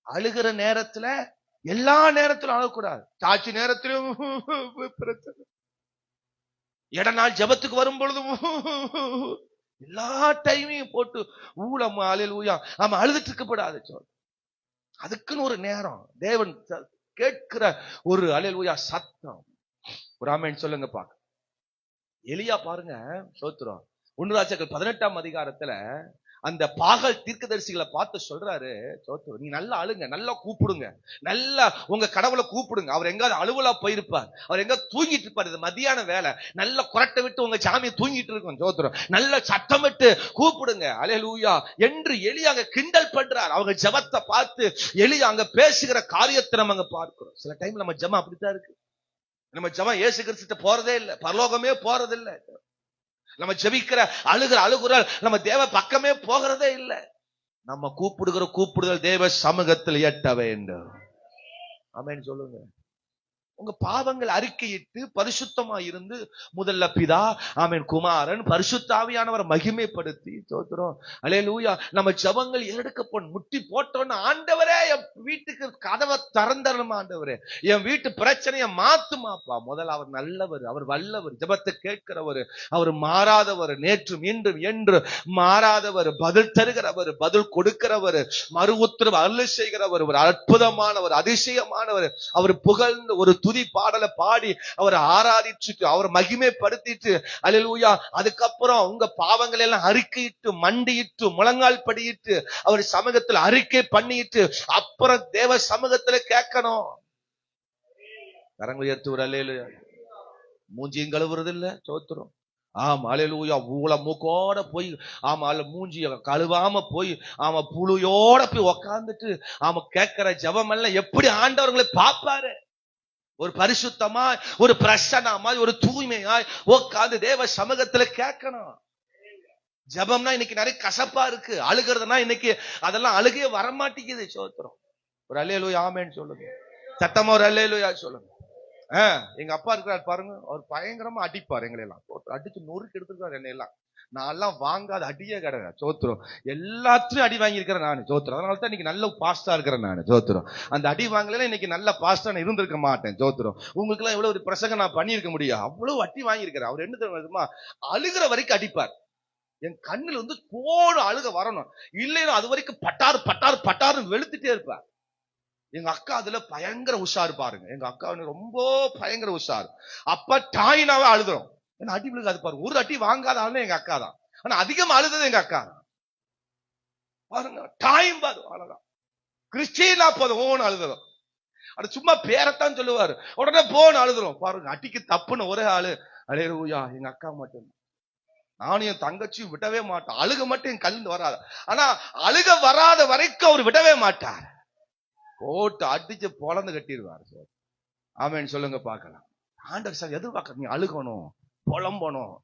[SPEAKER 1] அழுகிற நேரத்துல, எல்லா நேரத்திலும் அழக்கூடாது. சாட்சி நேரத்திலும் பிரச்சனை, இடநாள் ஜபத்துக்கு வரும் பொழுதும் எல்லா டைமையும் போட்டு ஊழம் அல்லேலூயா நாம அழுதுட்டு இருக்கப்படாது. அதுக்குன்னு ஒரு நேரம், தேவன் கேட்கிற ஒரு அல்லேலூயா சத்தம். ஒரு ஆமென் சொல்லுங்க பாக்க. எலியா பாருங்க சோத்திரம், 1 ராஜாக்கள் 18ஆம் அதிகாரத்துல அந்த பாகல் தீர்க்கதரிசிகளை பார்த்து சொல்றாரு, சோத்திரம், நீ நல்லா அழுங்க, நல்லா கூப்பிடுங்க, நல்லா உங்க கடவுளை கூப்பிடுங்க. அவர் எங்காவது அலுவலா போயிருப்பார், அவர் எங்க தூங்கிட்டு இருப்பார், இது மதியான வேலை, நல்ல குரட்டை விட்டு உங்க சாமியை தூங்கிட்டு இருக்கும் சோத்திரம், நல்ல சத்தம் விட்டு கூப்பிடுங்க அல்லேலூயா என்று எலியா அங்க கிண்டல் பண்றார். அவங்க ஜெபத்தை பார்த்து எலியா அங்க பேசுகிற காரியத்தை நம்ம அங்க பார்க்கிறோம். சில டைம் நம்ம ஜெபம் அப்படித்தான் இருக்கு. நம்ம ஜெபம் இயேசு கிறிஸ்துட்ட போறதே இல்லை, பரலோகமே போறதில்லை. நம்ம ஜெபிக்கிற அழுகுறல் நம்ம தேவ பக்கமே போகிறதே இல்லை. நம்ம கூப்பிடுகிற கூப்பிடுதல் தேவ சமூகத்தில் எட்ட வேண்டும். ஆமென் சொல்லுங்க. உங்க பாவங்கள் அறிக்கையிட்டு பரிசுத்தமா இருந்து முதல்ல பிதா, ஆமென், குமாரன், பரிசுத்த ஆவியானவர் மகிமைப்படுத்தி சோத்திரம் அல்லேலூயா நம்ம ஜெபங்கள் எடுக்கப்படும். முட்டி போட்டோன்னு, ஆண்டவரே என் வீட்டுக்கு கதவை திறந்தரணும், ஆண்டவரே என் வீட்டு பிரச்சனையை மாத்துமாப்பா. முதல்ல அவர் நல்லவர், அவர் வல்லவர், ஜெபத்தை கேட்கிறவர், அவர் மாறாதவர், நேற்றும் இன்றும் என்று மாறாதவர், பதில் தருகிறவர், பதில் கொடுக்கிறவர், மறு உத்தரவு அருளை செய்கிறவர், ஒரு அற்புதமானவர், அதிசயமானவர். அவர் புகழ்ந்து ஒரு துதி பாடலை பாடி அவரை ஆராதிச்சுட்டு அவர் மகிமைப்படுத்திட்டு அல்லேலூயா அதுக்கப்புறம் உங்க பாவங்களை எல்லாம் அறிக்கையிட்டு மண்டியிட்டு முழங்கால் படியிட்டு அவர் சமூகத்தில் அறிக்கை பண்ணிட்டு அப்புறம் தேவ சமூகத்துல கேட்கணும். கரங்கள் உயர்த்தி ஒரு அல்லேலூயா. மூஞ்சியும் கழுவுறது இல்ல சோத்திரம். ஆமா அல்லேலூயா. ஊழ மூக்கோட போய், ஆமா அல்ல மூஞ்சிய கழுவாம போய், ஆமா புழுயோட போய் உக்காந்துட்டு ஆமா கேட்கிற ஜெபம் எல்லாம் எப்படி ஆண்டவர்களை பார்ப்பாரு? ஒரு பரிசுத்தமாய், ஒரு பிரசன்னமாய், ஒரு தூய்மையாய் உட்கார்ந்து தேவ சமூகத்துல கேட்கணும். ஜெபம்னா இன்னைக்கு நிறைய கசப்பா இருக்கு. அழுகிறதுனா இன்னைக்கு அதெல்லாம் அழுகையே வரமாட்டேங்குது சோத்திரம். ஒரு அல்லேலூயா ஆமென் சொல்லுங்க. சத்தமா ஒரு அல்லேலூயா சொல்லுங்க. எங்க அப்பா இருக்கிறார் பாருங்க, அவர் பயங்கரமா அடிப்பார் எங்களை எல்லாம், அடிச்சு நொறுக்கு எடுத்துருக்காரு என்னை எல்லாம். நான் எல்லாம் வாங்காத அடியே கிடையாது சோத்திரம். எல்லாத்தையும் அடி வாங்கியிருக்கிறேன் நான் சோத்திரம். அதனால தான் இன்னைக்கு நல்ல பாஸ்டா இருக்கிறேன் நான் சோத்திரம். அந்த அடி வாங்கல இன்னைக்கு நல்ல பாஸ்டா நான் இருந்திருக்க மாட்டேன் சோத்திரம். உங்களுக்கு எல்லாம் எவ்வளவு ஒரு பிரசங்கம் நான் பண்ணியிருக்க முடியும், அவ்வளவு அடி வாங்கியிருக்கிறேன். அவர் என்ன தெரியுமா, அழுகிற வரைக்கும் அடிப்பார். என் கண்ணுல போன அழுக வரணும், இல்லைன்னா அது வரைக்கும் பட்டாரு பட்டாரு பட்டாருன்னு வெளுத்துட்டே இருப்பேன். எங்க அக்கா அதுல பயங்கர உஷாரு பாருங்க. எங்க அக்கா ரொம்ப பயங்கர உஷாரு. அப்ப டாயினாவே அழுதுறோம். ஏன்னா அடி விழுகாது பாருங்க. ஒரு அடி வாங்காத ஆளுன்னு எங்க அக்கா தான். ஆனா அதிகமா அழுதது எங்க அக்கா தான் பாருங்க. டாயும் பாரு அழகா கிறிஸ்டினா போதும் ஓன்னு அழுதுறோம். அது சும்மா பேரத்தான் சொல்லுவாரு, உடனே போன்னு அழுதுறோம் பாருங்க. அடிக்கு தப்புன்னு ஒரே ஆளு அல்லேலூயா எங்க அக்கா மட்டும். நானும் என் தங்கச்சியும் விடவே மாட்டோம். அழுக மட்டும் என் கல்லுன்னு வராது. ஆனா அழுக வராத வரைக்கும் அவர் விடவே மாட்டார். போட்டு அடிச்சு பொழந்து கட்டிடுவார் சார். ஆமேன்னு சொல்லுங்க பார்க்கலாம். ஆண்டவர் சார் எதிர்பார்க்க நீ அழுகணும், புலம்பணும்,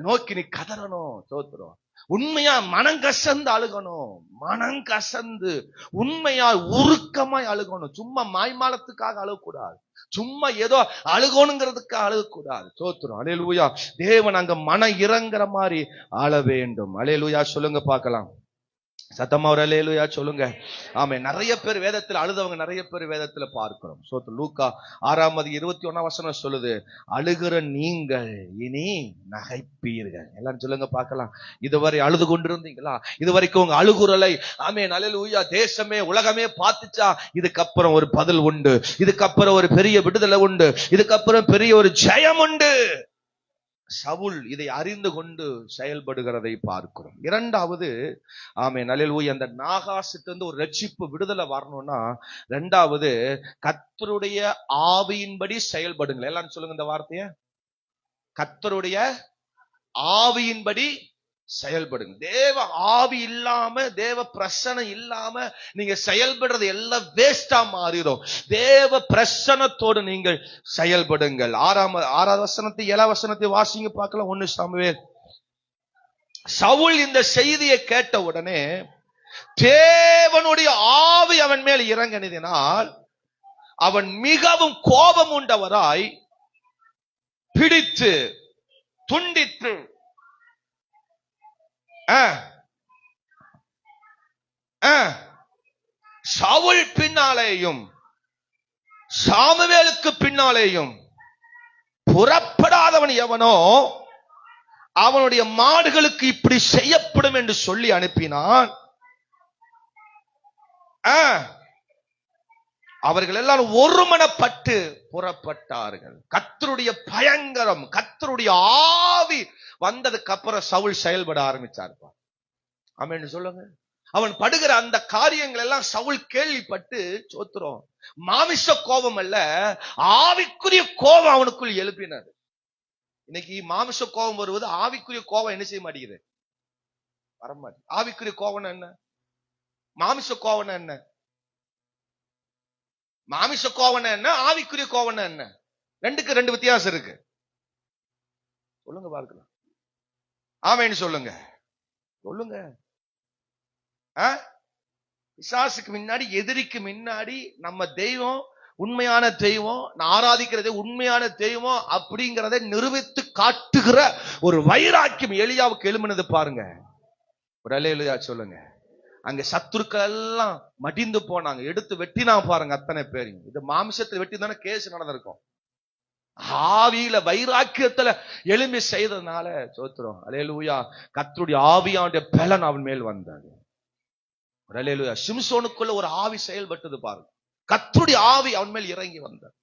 [SPEAKER 1] நோக்கி நீ கதறணும். சோத்துறோம். உண்மையா மனங்கசந்து அழுகணும், மனங்கசந்து உண்மையா உருக்கமாய் அழுகணும். சும்மா மாய்மாலத்துக்காக அழுகக்கூடாது, சும்மா ஏதோ அழுகணுங்கிறதுக்காக அழுகக்கூடாது. சோத்துறோம். அல்லேலூயா. தேவன் அங்க மன இறங்குற மாதிரி அழ வேண்டும். அல்லேலூயா சொல்லுங்க பார்க்கலாம். சத்தமா ஒரு அல்லேலூயா சொல்லுங்க. ஆமே. நிறைய பேர் வேதத்தில் அழுதவங்க நிறைய பேர் வேதத்துல பார்க்கிறோம். லூக்கா 6:21 சொல்லுது, அழுகிற நீங்கள் இனி நகைப்பீர்கள். எல்லாரும் சொல்லுங்க பார்க்கலாம். இதுவரை அழுது கொண்டிருந்தீங்களா? இதுவரைக்கும் உங்க அழுகுறலை ஆமென் அல்லேலூயா தேசமே உலகமே பார்த்துச்சா? இதுக்கப்புறம் ஒரு பதில் உண்டு, இதுக்கப்புறம் ஒரு பெரிய விடுதலை உண்டு, இதுக்கப்புறம் பெரிய ஒரு ஜெயம் உண்டு. சவுல் இதை அறிந்து கொண்டு செயல்படுகிறதை பார்க்கிறோம். இரண்டாவது ஆமென் அல்லேலூயா, அந்த நாகாசிலிருந்து ஒரு ரட்சிப்பு விடுதலை வரணும்னா இரண்டாவது கர்த்தருடைய ஆவியின்படி செயல்படுங்கள். எல்லாரும் சொல்லுங்க இந்த வார்த்தையை. கர்த்தருடைய ஆவியின்படி செயல்படுங்க. தேவ ஆவி இல்லாம, தேவ பிரசனம் இல்லாம நீங்க செயல்படுறது எல்லாம் வேஸ்டா மாறிடும். தேவ பிரசனத்தோடு நீங்கள் செயல்படுங்கள். 6வது வசனத்தை 7வது வசனத்தை வாசிங்க பார்க்கலாம். 1 சாமுவேல். சவுல் இந்த செய்தியை கேட்ட உடனே தேவனுடைய ஆவி அவன் மேல் இறங்கினதினால் அவன் மிகவும் கோபம் உண்டவராய் பிடித்து துண்டித்து சவுல் பின்னாலேயும் சாமுவேலுக்கு பின்னாலேயும் புறப்படாதவன் எவனோ அவனுடைய மாடுகளுக்கு இப்படி செய்யப்படும் என்று சொல்லி அனுப்பினான். அவர்கள் எல்லாரும் ஒருமனப்பட்டு புறப்பட்டார்கள். கர்த்தருடைய பயங்கரம், கர்த்தருடைய ஆவி வந்ததுக்கு அப்புறம் சவுல் செயல்பட ஆரம்பிச்சார். ஆமென் சொல்லுங்க. அவன் படுகிற அந்த காரியங்கள் எல்லாம் சவுல் கேள்விப்பட்டு சோத்துறோம். மாமிச கோபம் அல்ல, ஆவிக்குரிய கோபம் அவனுக்குள் எழுப்பினது. இன்னைக்கு மாமிச கோபம் வருவது, ஆவிக்குரிய கோபம் என்ன செய்ய மாட்டேங்குது, வரமாட்டேங்குது. ஆவிக்குரிய கோபம் என்ன, மாமிச கோபம் என்ன? மாமிச கோவம் என்ன, ஆவிக்குரிய கோவம் என்ன? ரெண்டுக்கு ரெண்டு வித்தியாசம் இருக்கு. சொல்லுங்க பார்க்கலாம். ஆமென் சொல்லுங்க. சொல்லுங்க. பிசாசுக்கு முன்னாடி, எதிரிக்கு முன்னாடி நம்ம தெய்வம் உண்மையான தெய்வம், நான் ஆராதிக்கிறதே உண்மையான தெய்வம் அப்படிங்கிறத நிரூபித்து காட்டுகிற ஒரு வைராக்கியம் எலியாவுக்கு எழும்பினது பாருங்க. ஒரு அல்லேலூயா சொல்லுங்க. அங்க சத்துருக்கள் எல்லாம் மடிந்து போனாங்க, எடுத்து வெட்டினா பாருங்க அத்தனை பேரையும். இது மாமிசத்தில் வெட்டி தானே கேஸ் நடந்திருக்கும். ஆவியில வைராக்கியத்துல எழும்பி செய்ததுனால சோத்திரம். அல்லேலூயா. கர்த்தருடைய ஆவியானுடைய பலன் அவன் மேல் வந்தது. அல்லேலூயா. சிம்சோனுக்குள்ள ஒரு ஆவி செயல்பட்டது பாருங்க. கர்த்தருடைய ஆவி அவன் மேல் இறங்கி வந்தார்.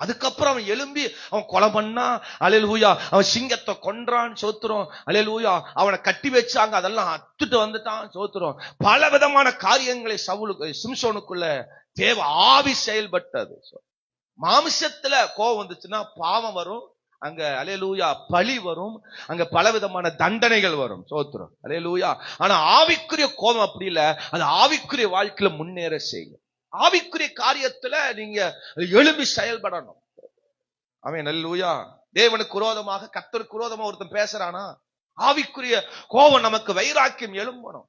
[SPEAKER 1] அதுக்கப்புறம் அவன் எழும்பி அவன் கொலை பண்ணா. அல்லேலூயா. அவன் சிங்கத்தை கொன்றான். சோத்திரம். அல்லேலூயா. அவனை கட்டி வச்சாங்க, அதெல்லாம் அத்துட்டு வந்துட்டான். சோத்திரம். பல விதமான காரியங்களை சவுலுக்கு சிம்சோனுக்குள்ள தேவ ஆவி செயல்பட்டது. மாமிசத்துல கோபம் வந்துச்சுன்னா பாவம் வரும், அங்க அல்லேலூயா பழி வரும், அங்க பல விதமான தண்டனைகள் வரும். சோத்திரம். அல்லேலூயா. ஆனா ஆவிக்குரிய கோபம் அப்படி இல்ல, அது ஆவிக்குரிய வாழ்க்கையில முன்னேற செய்யும். ஆவிக்குரிய காரியத்துல நீங்க எழும்பி செயல்படணும். ஆமென் அல்லேலூயா. தேவனுக்கு விரோதமாக, கர்த்தருக்கு விரோதமா ஒருத்தன் பேசுறானா, ஆவிக்குரிய கோபம் நமக்கு வைராக்கியம் எழும்பணும்.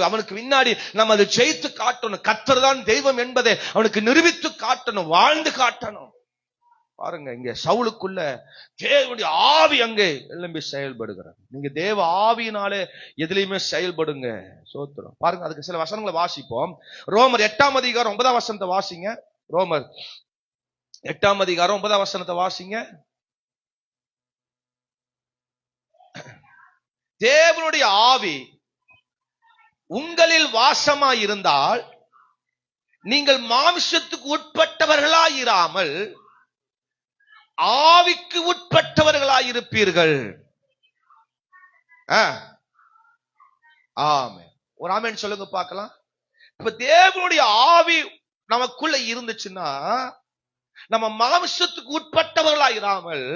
[SPEAKER 1] அவனுக்கு முன்னாடி நம்ம அதை ஜெயித்து காட்டணும். கர்த்தர் தான் தெய்வம் என்பதை அவனுக்கு நிரூபித்து காட்டணும், வாழ்ந்து காட்டணும். பாருங்க, இங்க சவுலுக்குள்ள தேவனுடைய ஆவி அங்கே எழும்பி செயல்படுகிறார். நீங்க தேவ ஆவியினாலே எதுலையுமே செயல்படுங்க. சோத்திரம். பாருங்க, அதுக்கு சில வசனங்களை வாசிப்போம். ரோமர் 8ஆம் அதிகாரம் 9ஆம் வசனத்தை வாசிங்க. ரோமர் 8ஆம் அதிகாரம் 9ஆம் வசனத்தை வாசிங்க. தேவனுடைய ஆவி உங்களில் வாசமாய் இருந்தால் நீங்கள் மாம்சத்துக்கு உட்பட்டவர்களாயிராமல் ஆவிக்கு உட்பட்டவர்களாயிருப்பீர்கள். ஆமென். ஒரு ஆமென் சொல்லுங்க பார்க்கலாம். இப்ப தேவனுடைய ஆவி நமக்குள்ள இருந்துச்சுன்னா நம்ம மாம்சத்துக்கு உட்பட்டவர்களாயிராமல்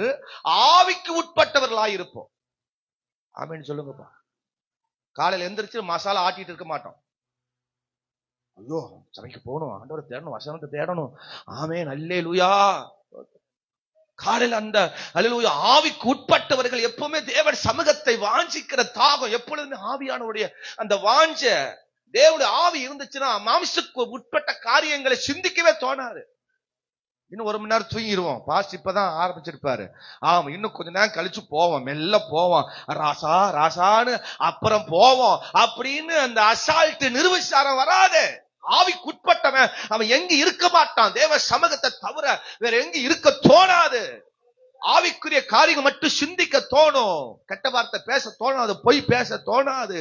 [SPEAKER 1] ஆவிக்கு உட்பட்டவர்களாயிருப்போம். ஆமென் சொல்லுங்கப்பா. காலையில எந்திரிச்சு மசாலா ஆட்டிட்டு இருக்க மாட்டோம். ஐயோ சபைக்கு போகணும், ஆண்டவரை தேடணும், வசனத்தை தேடணும். ஆமென் அல்லேலூயா. காலையில் அந்த அல்லேலூயா ஆவிக்கு உட்பட்டவர்கள் எப்பவுமே தேவன் சமூகத்தை வாஞ்சிக்கிற தாகம் எப்பொழுதுமே ஆவியானவருடைய அந்த வாஞ்ச. தேவனுடைய ஆவி இருந்துச்சுன்னா மாம்சத்துக்கு உட்பட்ட காரியங்களை சிந்திக்கவே தோணாது. இன்னும் 1 மணி நேரம் தூங்கிடுவோம். பாஸ்ட் இப்பதான் ஆரம்பிச்சிருப்பாரு. ஆமா, இன்னும் கொஞ்ச நேரம் கழிச்சு போவோம், மெல்ல போவோம், ராசா ராசான்னு அப்புறம் போவோம் அப்படின்னு அந்த அசால்ட் நிர்விசாரம் வராது. ஆவிக்கு உட்பட்டவன் அவன் எங்க இருக்க மாட்டான். தேவ சமூகத்தை தவிர வேற எங்க இருக்க தோணாது. ஆவிக்குரிய காரியம் மட்டும் சிந்திக்க தோணும். கெட்ட வார்த்தை பேச தோணாது, பொய் பேச தோணாது,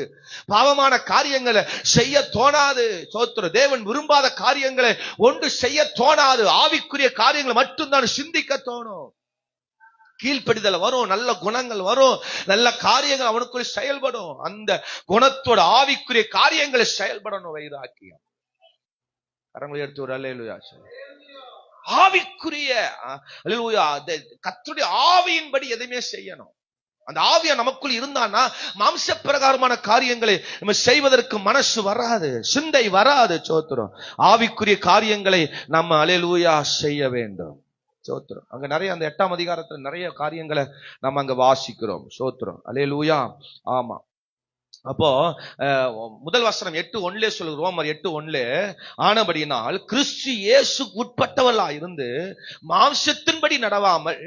[SPEAKER 1] பாவமான காரியங்களை செய்ய தோணாது. சோத்திரம். தேவன் விரும்பாத காரியங்களை ஒன்று செய்ய தோணாது. ஆவிக்குரிய காரியங்களை மட்டும்தான் சிந்திக்க தோணும். கீழ்ப்படிதல் வரும், நல்ல குணங்கள் வரும், நல்ல காரியங்கள் அவனுக்குள்ள செயல்படும். அந்த குணத்தோட ஆவிக்குரிய காரியங்களை செயல்படணும். வைராக்கியம். கரங்களை எடுத்து ஒரு அல்லேலூயா சொல்லு. ஆவிக்குரிய கர்த்தருடைய ஆவியின்படி எதையுமே செய்யணும். அந்த ஆவியா நமக்குள் இருந்தான்னா மாம்ச பிரகாரமான காரியங்களை நம்ம செய்வதற்கு மனசு வராது, சிந்தை வராது. சோத்திரம். ஆவிக்குரிய காரியங்களை நம்ம அல்லேலூயா செய்ய வேண்டும். சோத்திரம். அங்க நிறைய அந்த 8ஆம் அதிகாரத்துல நிறைய காரியங்களை நம்ம அங்க வாசிக்கிறோம். சோத்திரம். அல்லேலூயா. ஆமா. அப்போ முதல் வசனம் 8:1 சொல்லுது. ரோமர் 8:1 ஆனபடியினால் கிறிஸ்து இயேசுக்கு உட்பட்டவர்களா இருந்து மாம்சத்தின்படி நடவாமல்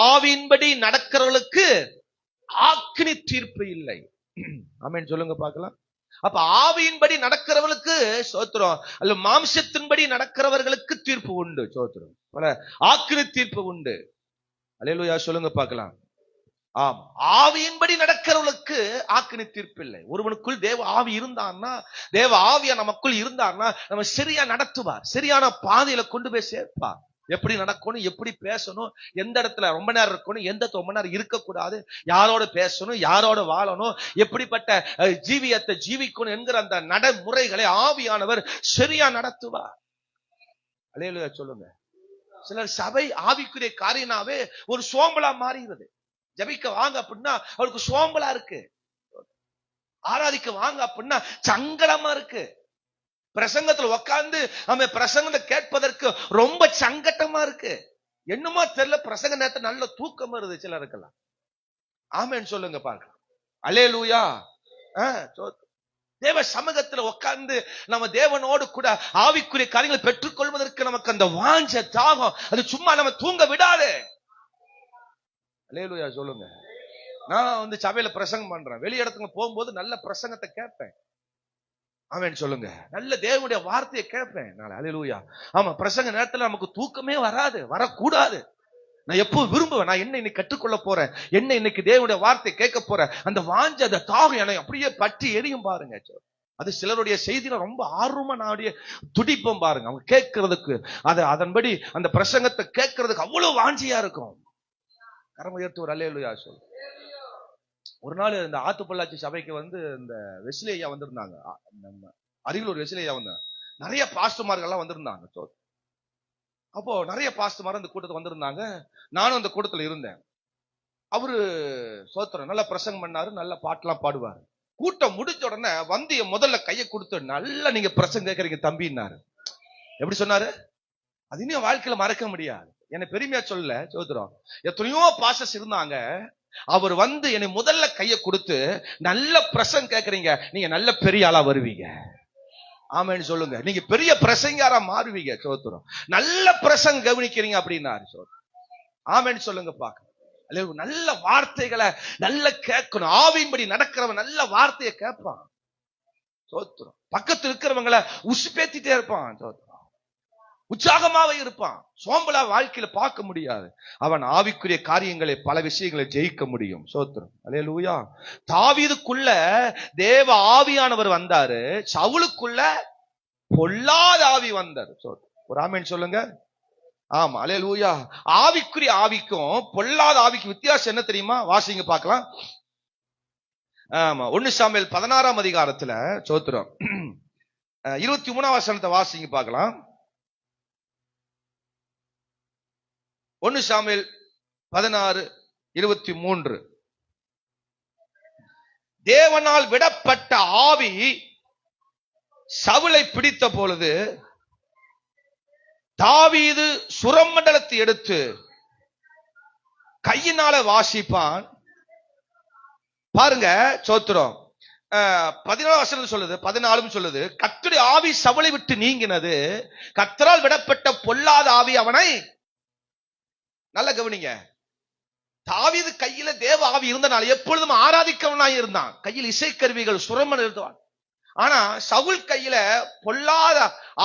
[SPEAKER 1] ஆவியின்படி நடக்கிறவர்களுக்கு ஆக்கினி தீர்ப்பு இல்லை. ஆமென் சொல்லுங்க பார்க்கலாம். அப்ப ஆவியின்படி நடக்கிறவர்களுக்கு சோத்திரம் அல்ல, மாம்சத்தின்படி நடக்கிறவர்களுக்கு தீர்ப்பு உண்டு. சோத்திரம். ஆக்கினி தீர்ப்பு உண்டு. அல்லேலூயா சொல்லுங்க பார்க்கலாம். ஆம், ஆவியின்படி நடக்கிறவர்களுக்கு ஆக்கினி தீர்ப்பு இல்லை. ஒருவனுக்குள் தேவ ஆவி இருந்தான்னா, தேவ ஆவியா நமக்குள் இருந்தார்னா நம்ம சரியா நடத்துவார், சரியான பாதையில கொண்டு போய் சேர்ப்பார். எப்படி நடக்கணும், எப்படி பேசணும், எந்த இடத்துல ரொம்ப நேரம் இருக்கணும், எந்த ரொம்ப நேரம் இருக்கக்கூடாது, யாரோட பேசணும், யாரோட வாழணும், எப்படிப்பட்ட ஜீவியத்தை ஜீவிக்கணும் என்கிற அந்த நடைமுறைகளை ஆவியானவர் சரியா நடத்துவார். அல்லேலூயா சொல்லுங்க. சிலர் சபை ஆவிக்குரிய காரியனாவே ஒரு சோம்பலா மாறுகிறது. ஜபிக்க வாங்க அப்படின்னா அவருக்கு சோம்பலா இருக்கு. ஆராதிக்க வாங்க அப்படின்னா சங்கடமா இருக்கு. பிரசங்கத்துல உட்கார்ந்து நம்ம பிரசங்கத்தை கேட்பதற்கு ரொம்ப சங்கட்டமா இருக்கு. என்னமோ தெரியல, பிரசங்க நேரத்துல நல்ல தூக்கம் வருது சிலருக்கெல்லாம். ஆமென் சொல்லுங்க பார்க்கலாம். அல்லேலூயா. தேவ சமூகத்துல உட்கார்ந்து நம்ம தேவனோடு கூட ஆவிக்குரிய காரியங்களை பெற்றுக்கொள்வதற்கு நமக்கு அந்த வாஞ்ச தாகம் அது சும்மா நம்ம தூங்க விடாது. அல்லேலூயா சொல்லுங்க. நான் சபையில பிரசங்கம் பண்றேன், வெளி இடத்துக்கு போகும்போது நல்ல பிரசங்கத்தை கேட்பேன். ஆமென் சொல்லுங்க. நல்ல தேவனுடைய வார்த்தையை கேட்பேன். அல்லேலூயா. ஆமா, பிரசங்க நேரத்துல நமக்கு தூக்கமே வராது, வரக்கூடாது. நான் எப்போ விரும்புவேன், நான் என்ன இன்னைக்கு கற்றுக்கொள்ள போறேன், என்ன இன்னைக்கு தேவனுடைய வார்த்தை கேட்க போறேன், அந்த வாஞ்ச அந்த தாகம் என்னை அப்படியே பற்றி எரியும் பாருங்க. அது சிலருடைய செய்தியில ரொம்ப ஆர்வமா நாடைய துடிப்போம் பாருங்க. அவங்க கேட்கறதுக்கு அதன்படி அந்த பிரசங்கத்தை கேட்கறதுக்கு அவ்வளவு வாஞ்சியா இருக்கும். கரம் உயர்த்து ஒரு அல்லேலூயா சொல். ஒரு நாள் இந்த ஆத்துப்பள்ளாச்சி சபைக்கு இந்த வெஸ்லி ஐயா வந்திருந்தாங்க. அரியலூர் வெஸ்லி ஐயா வந்தாங்க. நிறைய பாஸ்டர்மார்கள் எல்லாம் வந்திருந்தாங்க. அப்போ நிறைய பாஸ்டர்மார் அந்த கூட்டத்துக்கு வந்திருந்தாங்க. நானும் அந்த கூட்டத்துல இருந்தேன். அவரு சோத்திரம் நல்ல பிரசங்கம் பண்ணாரு, நல்ல பாட்டெல்லாம் பாடுவாரு. கூட்டம் முடிஞ்ச உடனே முதல்ல கையை கொடுத்து நல்லா நீங்க பிரசங்கம் கேட்கறீங்க தம்பின்னாரு. எப்படி சொன்னாரு? அது இன்னும் வாழ்க்கையில மறக்க முடியாது. என்னை பெருமையா சொல்லல. சோத்திரம். எத்தனையோ பாஸ்டர்ஸ் இருந்தாங்க. அவர் என்னை முதல்ல கையை கொடுத்து நல்ல பிரசங்கம் கேட்கறீங்க, நீங்க நல்ல பெரிய ஆளா வருவீங்க. ஆமென்னு சொல்லுங்க. நீங்க பெரிய பிரசங்காரா மாறுவீங்க. சோத்திரம். நல்ல பிரசங்கம் கவனிக்கிறீங்க அப்படின்னாரு. ஆமென்னு சொல்லுங்க பாக்க. நல்ல வார்த்தைகளை நல்ல கேட்கணும். ஆவியின்படி நடக்கிறவன் நல்ல வார்த்தையை கேட்பான். சோத்திரம். பக்கத்துல இருக்கிறவங்களை உசுப்பேத்திட்டே இருப்பான். சோத்திரம். உற்சாகமாவே இருப்பான். சோம்பலா வாழ்க்கையில பார்க்க முடியாது. அவன் ஆவிக்குரிய காரியங்களை, பல விஷயங்களை ஜெயிக்க முடியும். சோத்திரம், அல்லேலூயா. தாவீதுக்குள்ள தேவ ஆவியானவர் வந்தாரு, சவுலுக்குள்ள பொல்லாத ஆவி வந்தாரு. ஒரு ஆமென் சொல்லுங்க. ஆமா, அல்லேலூயா. ஆவிக்குரிய ஆவிக்கும் பொல்லாத ஆவிக்கும் வித்தியாசம் என்ன தெரியுமா? வாசிங்க பார்க்கலாம். ஆமா, 1 சாமுவேல் 16ஆம் அதிகாரத்துல சோத்திரம் 23ஆம் வசனத்தை வாசிங்க பார்க்கலாம். 1 சாமுவேல் 16:23. தேவனால் விடப்பட்ட ஆவி சவுலை பிடித்த பொழுது தாவீது சுரமண்டலத்தை எடுத்து கையினால வாசிப்பான். பாருங்க சோத்திரம் 14 வசனம் சொல்லுது, 14 சொல்லுது, கர்த்தருடைய ஆவி சவுலை விட்டு நீங்கினது, கர்த்தரால் விடப்பட்ட பொல்லாத ஆவி அவனை. நல்ல கவனிங்க. தாவீது கையில தேவ ஆவி இருந்தனால எப்பொழுதும் ஆராதிக்கவனாய் இருந்தான். கையில் இசைக்கருவிகள், சுரமன் இருந்தான். ஆனா சவுல் கையில பொல்லாத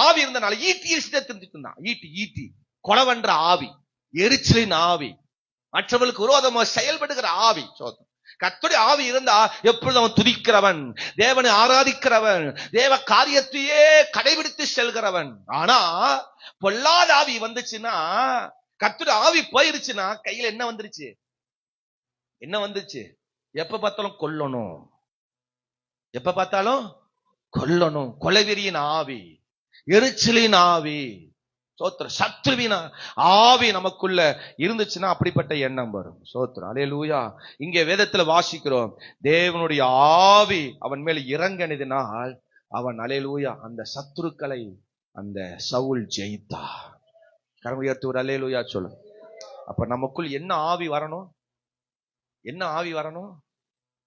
[SPEAKER 1] ஆவி இருந்தனால ஈட்டி தெரிஞ்சுட்டு இருந்தான். ஈட்டி கொலவென்ற ஆவி, எரிச்சலின் ஆவி, மற்றவர்களுக்கு விரோதமாக செயல்படுகிற ஆவி. கர்த்தருடைய ஆவி இருந்தா எப்பொழுதும் அவன் துதிக்கிறவன், தேவனை ஆராதிக்கிறவன், தேவ காரியத்தையே கடைபிடித்து செல்கிறவன். ஆனா பொல்லாத ஆவி வந்துச்சுன்னா, கர்த்தருடைய ஆவி போயிருச்சுன்னா கையில என்ன வந்துருச்சு? என்ன வந்துச்சு? எப்ப பார்த்தாலும் கொல்லணும், எப்ப பார்த்தாலும் கொல்லணும். கொலைவெறியின் ஆவி, எரிச்சலின் ஆவி, சோத்திரம், சத்ருவின் ஆவி நமக்குள்ள இருந்துச்சுன்னா அப்படிப்பட்ட எண்ணம் வரும். சோத்திரம், அல்லேலூயா. இங்கே வேதத்துல வாசிக்கிறோம், தேவனுடைய ஆவி அவன் மேல இறங்கினதினால் அவன், அல்லேலூயா, அந்த சத்துருக்களை அந்த சவுல் ஜெயித்தா. கரம் உயர்த்தி ஒரு அல்லேலூயா சொல்லு. அப்ப நமக்குள் என்ன ஆவி வரணும்? என்ன ஆவி வரணும்?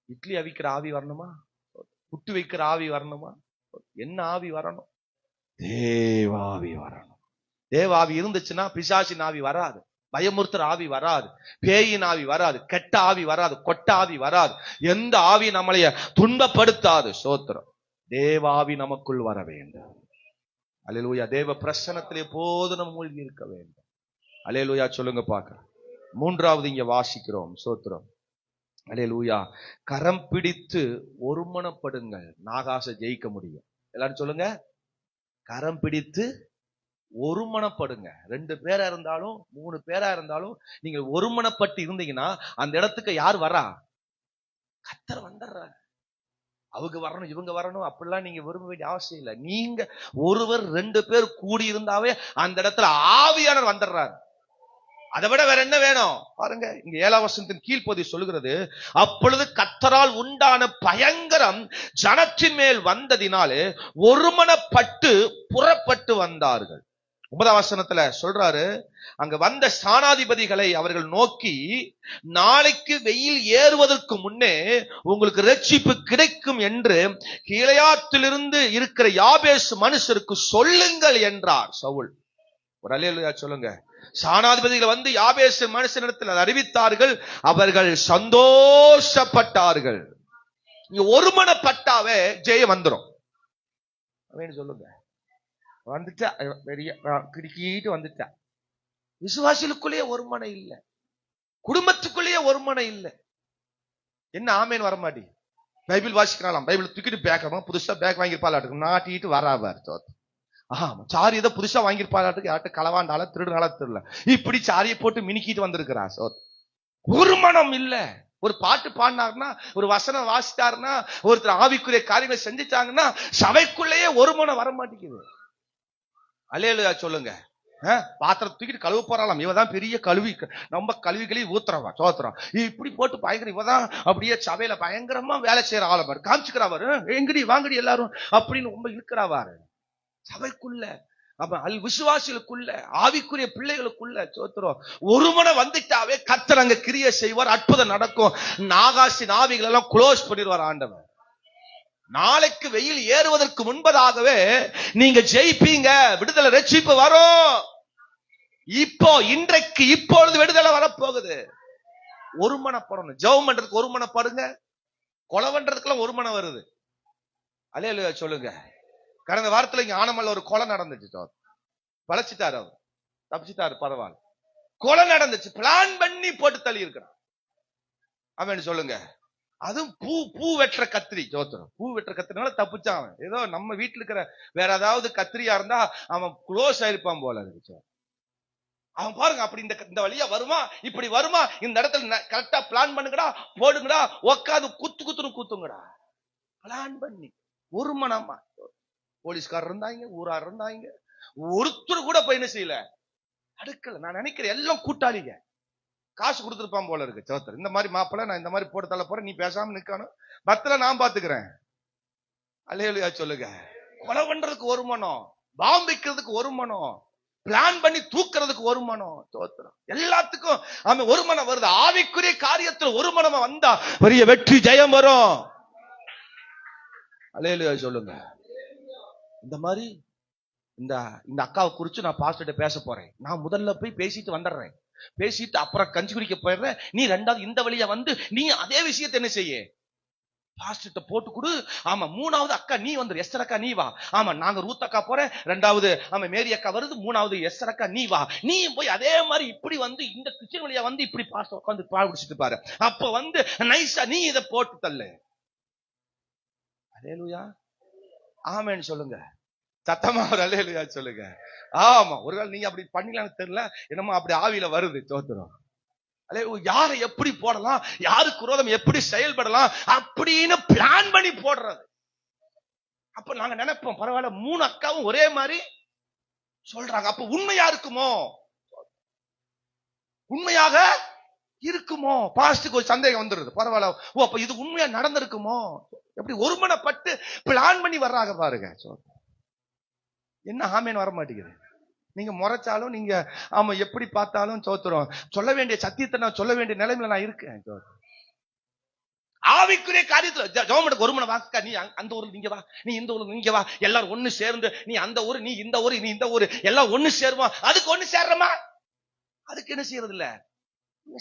[SPEAKER 1] இட்லி அவிக்கிற ஆவி வரணுமா? புட்டு வைக்கிற ஆவி வரணுமா? என்ன ஆவி வரணும்? தேவாவி வரணும். தேவாவி இருந்துச்சுன்னா பிசாசின் ஆவி வராது, பயமுறுத்துற ஆவி வராது, பேயின் ஆவி வராது, கெட்ட ஆவி வராது, கொட்ட ஆவி வராது, எந்த ஆவி நம்மளைய துன்பப்படுத்தாது. சோத்திரம், தேவாவி நமக்குள் வர வேண்டும். அல்லேலூயா. தேவ பிரசன்னத்திலே போது நம்ம மூழ்கி இருக்க வேண்டும். அல்லேலூயா சொல்லுங்க பார்க்க. 3வது இங்க வாசிக்கிறோம். சோத்திரம், அல்லேலூயா. கரம் பிடித்து ஒருமனப்படுங்கள், நாகாச ஜெயிக்க முடியும். எல்லாரும் சொல்லுங்க, கரம் பிடித்து ஒருமனப்படுங்க. 2 பேரா இருந்தாலும் 3 பேரா இருந்தாலும் நீங்க ஒருமனப்பட்டு இருந்தீங்கன்னா அந்த இடத்துக்கு யார் வரா? கர்த்தர் வந்துடுறாங்க. அவங்க வரணும், இவங்க வரணும் அப்படிலாம் நீங்க விரும்ப வேண்டிய அவசியம் இல்லை. நீங்க ஒருவர் 2 பேர் கூடி இருந்தாவே அந்த இடத்துல ஆவியானவர் வந்துடுறாரு. அதை விட வேற என்ன வேணும்? பாருங்க, இங்க 7ஆம் வசனத்தின் கீழ்ப்பகுதி சொல்லுகிறது, அப்பொழுது கர்த்தரால் உண்டான பயங்கரம் ஜனத்தின் மேல் வந்ததினாலே ஒருமனப்பட்டு புறப்பட்டு வந்தார்கள். 9ஆம் வசனத்துல சொல்றாரு, அங்க வந்த ஸ்தானாதிபதிகளை அவர்கள் நோக்கி, நாளைக்கு வெயில் ஏறுவதற்கு முன்னே உங்களுக்கு ரட்சிப்பு கிடைக்கும் என்று கீலேயாத்திலிருந்து இருக்கிற யாபேஸ் மனுஷருக்கு சொல்லுங்கள் என்றார் சவுல். ஒரு அல்லேலூயா சொல்லுங்க. ஸ்தானாதிபதிகள் வந்து யாபேஸ் மனுஷனிடத்தில் அறிவித்தார்கள், அவர்கள் சந்தோஷப்பட்டார்கள். இங்க ஒருமனப்பட்டாவே ஜெயம் வந்துடும். சொல்லுங்க, வந்துட்டா பெரிய கிடுக்கிட்டு வந்துட்டா. விசுவாசிகளுக்குள்ளேயே ஒருமனை இல்லை, குடும்பத்துக்குள்ளேயே ஒருமனை இல்லை. என்ன ஆமேன் வரமாட்டி? பைபிள் வாசிக்கிறாளாம், பைபிள் தூக்கிட்டு பேக் புதுசா பேக் வாங்கியிருப்பாளாட்டுக்கு, நாட்டிட்டு வராவார். ஆமா, சாரி ஏதோ புதுசா வாங்கியிருப்பாளாட்டுக்கு, யார்கிட்ட களவாண்டால திருடுனால தெரியல, இப்படி சாரியை போட்டு மினிக்கிட்டு வந்திருக்கிறா. ஒருமனம் இல்ல. ஒரு பாட்டு பாடினாருன்னா, ஒரு வசனம் வாசித்தாருன்னா, ஒருத்தர் ஆவிக்குரிய காரியங்களை செஞ்சுட்டாங்கன்னா சபைக்குள்ளேயே ஒருமனம் வர மாட்டேங்குது. அல்லேலூயா சொல்லுங்க. பாத்திரம் தூக்கிட்டு கழுவு போறாளாம், இவதான் பெரிய கழுவி, நம்ம கழுவிகளி ஊத்துறவா. சோத்திரம், இப்படி போட்டு பயங்கர, இவதான் அப்படியே சபையில பயங்கரமா வேலை செய்யற ஆளமாரு காமிச்சுக்கிறாவாரு, எங்கடி வாங்கடி எல்லாரும் அப்படின்னு ரொம்ப இருக்கிறாவாரு சபைக்குள்ள. அப்ப விசுவாசிகளுக்குள்ள, ஆவிக்குரிய பிள்ளைகளுக்குள்ள சோத்திரம் ஒருமனை வந்துட்டாவே கர்த்தர் அங்க கிரியை செய்வார், அற்புதம் நடக்கும். நாகாசின் ஆவிகள் எல்லாம் க்ளோஸ் பண்ணிடுவார் ஆண்டவர். நாளைக்கு வெயில் ஏறுவதற்கு முன்பதாகவே நீங்க ஜெயிப்பீங்க, விடுதலை ரட்சிப்பு வரும். இப்போ இன்றைக்கு இப்பொழுது விடுதலை வரப்போகுது. ஒருமனப்படணும். ஜெபம் பண்றதுக்கு ஒருமனப்படுங்க, கொலை பண்றதுக்கெல்லாம் ஒருமனம் வருது. அல்லேலூயா சொல்லுங்க. கடந்த வாரத்துல இங்க ஆனமல்ல ஒரு கொலை நடந்துச்சு. பழச்சிட்டாரு, அவர் தப்பிச்சிட்டாரு, பரவாயில்ல. கொலை நடந்துச்சு, பிளான் பண்ணி போட்டு தள்ளி இருக்கிறான். அவன் சொல்லுங்க, அதுவும் பூ வெட்டுற கத்திரி. ஜோத்திரம், பூ வெட்டுற கத்திரினால தப்பிச்சான் அவன். ஏதோ நம்ம வீட்டுல இருக்கிற வேற ஏதாவது கத்திரியா இருந்தா அவன் க்ளோஸ் ஆயிருப்பான் போல இருந்துச்சு. அவன் பாருங்க, அப்படி இந்த வழியா வருமா, இப்படி வருமா, இந்த இடத்துல கரெக்டா பிளான் பண்ணுங்கடா, போடுங்கடா, உக்காது குத்துன்னு குத்துங்கடா. பிளான் பண்ணி ஒரு மனமா போலீஸ்காரர் இருந்தாங்க, ஊரார் இருந்தாங்க, ஒருத்தர் கூட போய் என்ன செய்யல, அடுக்கல. நான் நினைக்கிறேன் எல்லாம் கூட்டாளிங்க, காசு கொடுத்துருப்பான் போல இருக்கு. சோத்தர், இந்த மாதிரி மாப்பிள்ள நான் இந்த மாதிரி போட்டு தள்ள போறேன், நீ பேசாம நிக்கணும், பத்துல நான் பாத்துக்கிறேன். அல்லேலூயா சொல்லுங்க. கொலை பண்றதுக்கு ஒரு மனம், பாம்பு வைக்கிறதுக்கு ஒரு மனம், பிளான் பண்ணி தூக்குறதுக்கு ஒரு மனம். சோத்திரம், எல்லாத்துக்கும் அவன் ஒரு மனம் வருது. ஆவிக்குரிய காரியத்தில் ஒரு மனமா வந்தா பெரிய வெற்றி, ஜெயம் வரும். அல்லேலூயா சொல்லுங்க. இந்த மாதிரி இந்த அக்காவை குறிச்சு நான் பாஸ்டர்ட்ட பேச போறேன். நான் முதல்ல போய் பேசிட்டு வந்துடுறேன், பேசிட்டு அப்புறம் கஞ்சி குடிக்க போயிடுறேன். நீ ரெண்டாவது இந்த வழியா வந்து நீ அதே விஷயத்தை என்ன செய்ய, பாஸ்டர்ட்ட போட்டு கொடு. ஆமா, மூணாவது அக்கா நீ வந்து எஸ்தர் அக்கா நீ வா. ஆமா, நாங்க ரூத் அக்கா போறேன், ரெண்டாவது ஆமா மேரி அக்கா வருது, மூணாவது எஸ்தர் அக்கா நீ வா. நீ போய் அதே மாதிரி இப்படி வந்து இந்த கிச்சன் வழியா வந்து இப்படி பாஸ்டர் உட்காந்து பால் குடிச்சிட்டு பாரு. அப்ப வந்து நைஸா நீ இதை போட்டு தள்ளு. அல்லேலூயா, ஆமென் சொல்லுங்க. சத்தமா ஒரு அல்லேலூயா சொல்லுங்க. ஆமா, ஒருவேளை நீங்க அப்படி பண்ணலான்னு தெரியல, என்னமோ அப்படி ஆவியில வருது. சோத்திரம். யாரை எப்படி போடலாம், யாருக்கு விரோதம் எப்படி செயல்படலாம் அப்படின்னு பிளான் பண்ணி போடுறது. அப்ப நாங்க நினைப்போம், பரவாயில்ல, மூணு அக்காவும் ஒரே மாதிரி சொல்றாங்க, அப்ப உண்மையா இருக்குமோ, உண்மையாக இருக்குமோ? பாஸ்டுக்கு ஒரு சந்தேகம் வந்துருது. பரவாயில்ல, ஓ அப்ப இது உண்மையா நடந்திருக்குமோ? எப்படி ஒருமனப்பட்டு பிளான் பண்ணி வர்றாங்க பாருங்க. என்ன ஆமேன் வர மாட்டேங்குது. நீங்க முறைச்சாலும், நீங்க ஆமா எப்படி பார்த்தாலும் சோத்திரம், சொல்ல வேண்டிய சத்தியத்தை நான் சொல்ல வேண்டிய நிலைமையில நான் இருக்கேன். ஆவிக்குரிய காரியத்துல கவர்மெண்ட் ஒரு மணி வாக்கா, நீ அந்த ஊருக்கு நீங்க வா, நீ இந்த ஊருக்கு நீங்க வா, எல்லாரும் ஒண்ணு சேர்ந்து, நீ அந்த ஊரு, நீ இந்த ஊரு, நீ இந்த ஊரு, எல்லாம் ஒண்ணு சேருவோம். அதுக்கு ஒண்ணு சேர்றமா, அதுக்கு என்ன செய்யறது இல்ல,